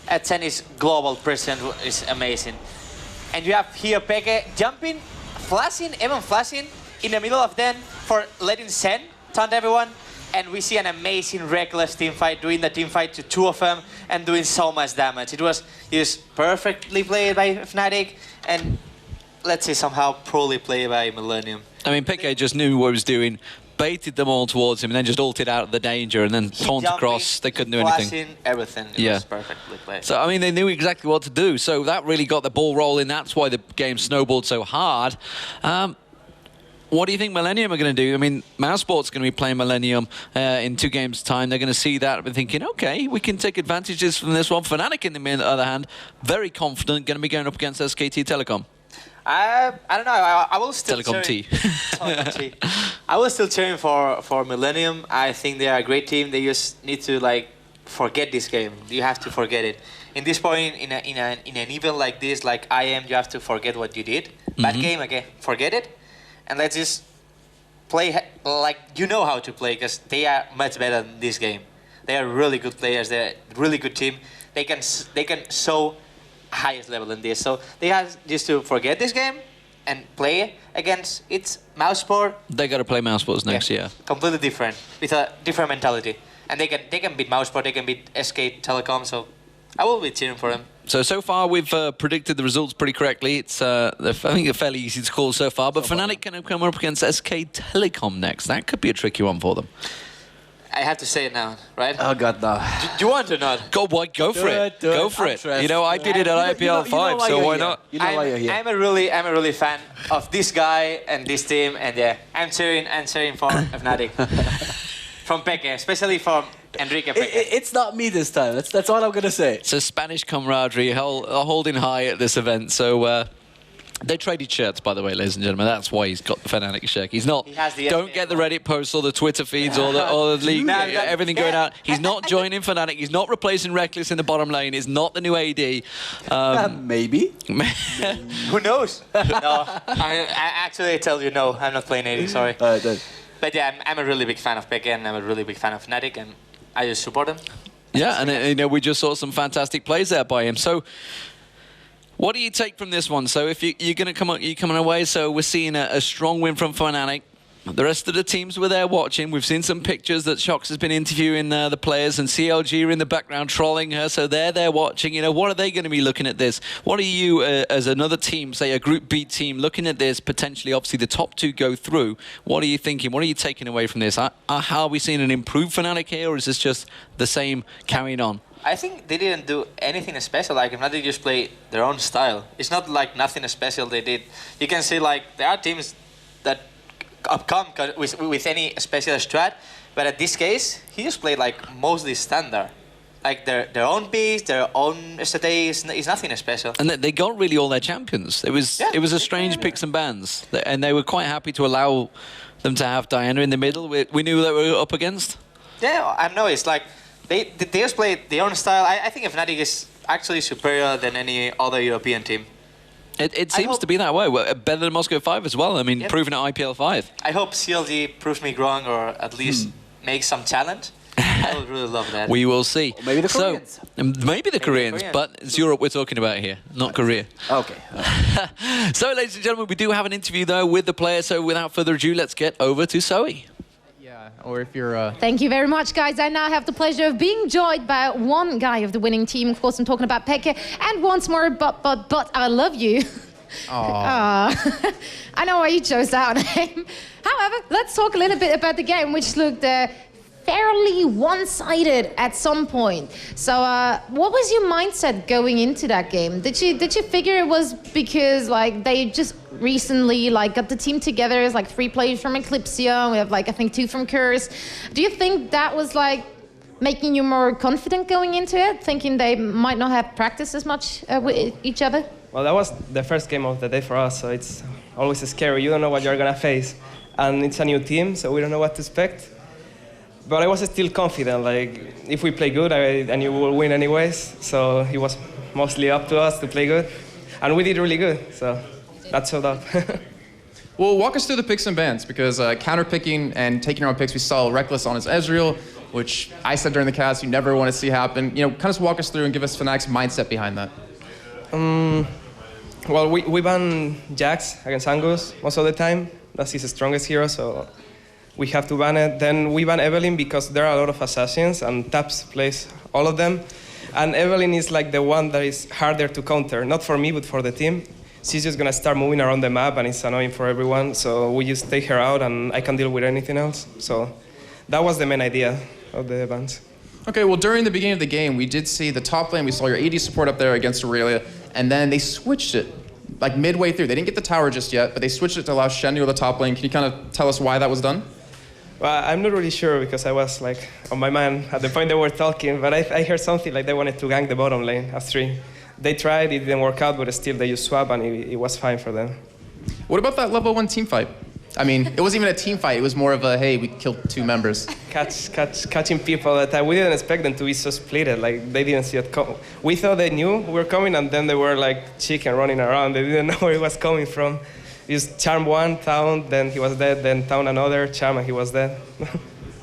At 10 is global percent is amazing. and you have here Peke jumping, flashing, even flashing in the middle of them for letting Sen taunt everyone. And we see an amazing Reckless teamfight, doing the teamfight to 2 of them and doing so much damage. It was just perfectly played by Fnatic and let's say somehow poorly played by Millenium. I mean, Peke just knew what he was doing, baited them all towards him and then just ulted out of the danger and then taunt across. They couldn't do anything. Everything. It was perfectly played. So, I mean, they knew exactly what to do. So that really got the ball rolling. That's why the game snowballed so hard. What do you think Millenium are going to do? I mean, Mousesport's going to be playing Millenium in 2 games' time. They're going to see that and thinking, okay, we can take advantages from this one. Fnatic, on the other hand, very confident, going to be going up against SKT Telecom. I don't know. I will still Telecom T. Telecom T. I will still cheering for Millenium. I think they are a great team. They just need to like forget this game. You have to forget it. In this point, in an event like this, like IEM, you have to forget what you did. Bad game, okay, forget it. And let's just play like you know how to play, because they are much better than this game. They are really good players. They're a really good team. They can show highest level in this. So they have just to forget this game and play against its Mousesport. They got to play Mousesports next year. Completely different, with a different mentality. And they can beat Mousesport. They can beat SK Telecom. So I will be cheering for them. So far we've predicted the results pretty correctly. It's I think they're fairly easy to call so far. But Fnatic can come up against SK Telecom next. That could be a tricky one for them. I have to say it now, right? Oh God, no. Do you want or not? Go for it. Go for it. You know, I did it at IPL 5, so why not? You know why you're here. I'm a really fan of this guy and this team, and yeah, I'm cheering for Fnatic. From Peke, especially from Enrique Peke. It's not me this time. That's all I'm gonna say. So Spanish camaraderie holding high at this event. So they traded shirts, by the way, ladies and gentlemen. That's why he's got the Fnatic shirt. He's not. Don't get the Reddit posts or the Twitter feeds or the league, everything going out. He's not joining Fnatic. He's not replacing Reckless in the bottom lane. He's not the new AD. Maybe. Who knows? No, I actually tell you no. I'm not playing AD. Sorry. But yeah, I'm a really big fan of Peke and I'm a really big fan of Fnatic, and I just support him. Yeah, and you know, we just saw some fantastic plays there by him. So, what do you take from this one? So, if you're going to come up, you're coming away. So, we're seeing a strong win from Fnatic. The rest of the teams were there watching. We've seen some pictures that Shox has been interviewing the players, and CLG are in the background trolling her. So they're there watching. You know, what are they going to be looking at this? What are you, as another team, say a Group B team, looking at this? Potentially, obviously, the top 2 go through. What are you thinking? What are you taking away from this? How are we seeing an improved Fnatic here, or is this just the same carrying on? I think they didn't do anything special. Like, if not, they just play their own style. It's not like nothing special they did. You can see, like, there are teams that come with any special strat, but at this case, he just played like mostly standard. Like their own piece, their own strategy is nothing special. And they got really all their champions. It was a strange picks and bans, and they were quite happy to allow them to have Diana in the middle. We knew that we were up against. Yeah, I know. It's like they just played their own style. I think Fnatic is actually superior than any other European team. It seems to be that way. Better than Moscow 5 as well. I mean, proven at IPL 5. I hope CLG proves me wrong, or at least make some challenge. I would really love that. We will see. Or maybe the Koreans. Maybe the Koreans, but it's Europe we're talking about here, not Korea. Okay. So, ladies and gentlemen, we do have an interview, though, with the player. So, without further ado, let's get over to Zoe. Or if you're Thank you very much, guys. I now have the pleasure of being joined by one guy of the winning team. Of course, I'm talking about Peke. And once more, but I love you. I know why you chose that name. However, let's talk a little bit about the game, which looked fairly one-sided at some point. So, what was your mindset going into that game? Did you figure it was because like they just recently like got the team together as like 3 players from Eclipsia? We have like I think 2 from Curse. Do you think that was like making you more confident going into it, thinking they might not have practiced as much with each other? Well, that was the first game of the day for us, so it's always scary. You don't know what you're going to face. And it's a new team, so we don't know what to expect. But I was still confident, like, if we play good, I knew we will win anyways. So it was mostly up to us to play good. And we did really good, so that showed up. Well, walk us through the picks and bans, because counter-picking and taking our own picks, we saw Reckless on his Ezreal, which I said during the cast you never want to see happen. You know, kind of walk us through and give us Fnatic's mindset behind that. Well, we ban Jax against Angus most of the time. That's his strongest hero, so we have to ban it. Then we ban Evelynn because there are a lot of assassins, and Taps plays all of them. And Evelynn is like the one that is harder to counter, not for me, but for the team. She's just gonna start moving around the map, and it's annoying for everyone, so we just take her out, and I can deal with anything else. So that was the main idea of the bans. Okay, well, during the beginning of the game, we did see the top lane. We saw your AD support up there against Aurelia, and then they switched it, like midway through. They didn't get the tower just yet, but they switched it to allow Shen to go to the top lane. Can you kind of tell us why that was done? Well, I'm not really sure because I was like on my mind at the point they were talking, but I heard something like they wanted to gank the bottom lane as 3. They tried, it didn't work out, but still they just swap, and it was fine for them. What about that level 1 team fight? I mean, it wasn't even a team fight. It was more of a, hey, we killed 2 members. Catching people that we didn't expect them to be so splitted. Like, they didn't see it come. We thought they knew we were coming, and then they were like chicken running around. They didn't know where it was coming from. Just Charm 1, Town, then he was dead, then Town another, Charm, and he was dead.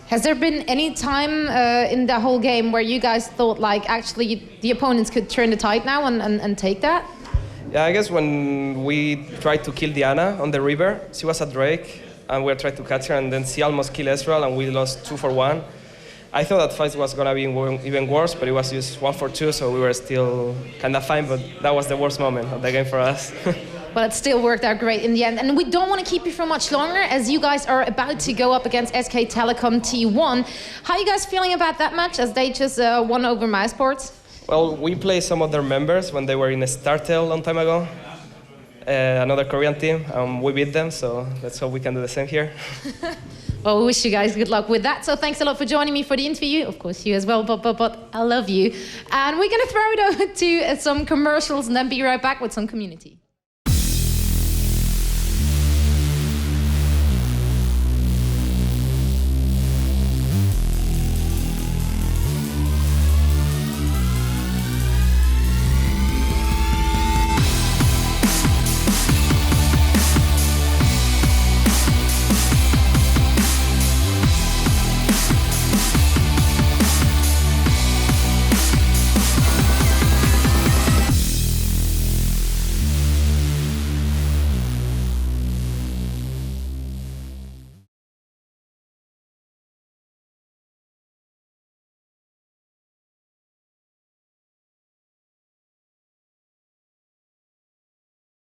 Has there been any time in the whole game where you guys thought, like, actually the opponents could turn the tide now and take that? Yeah, I guess when we tried to kill Diana on the river, she was a Drake, and we tried to catch her, and then she almost killed Ezreal, and we lost 2 for 1. I thought that fight was going to be even worse, but it was just 1 for 2, so we were still kind of fine, but that was the worst moment of the game for us. Well, it still worked out great in the end. And we don't want to keep you for much longer, as you guys are about to go up against SK Telecom T1. How are you guys feeling about that match, as they just won over MySports? Well, we played some of their members when they were in StarTel a long time ago. Another Korean team, we beat them, so let's hope we can do the same here. Well, we wish you guys good luck with that. So thanks a lot for joining me for the interview. Of course, you as well, but I love you. And we're going to throw it over to some commercials and then be right back with some community.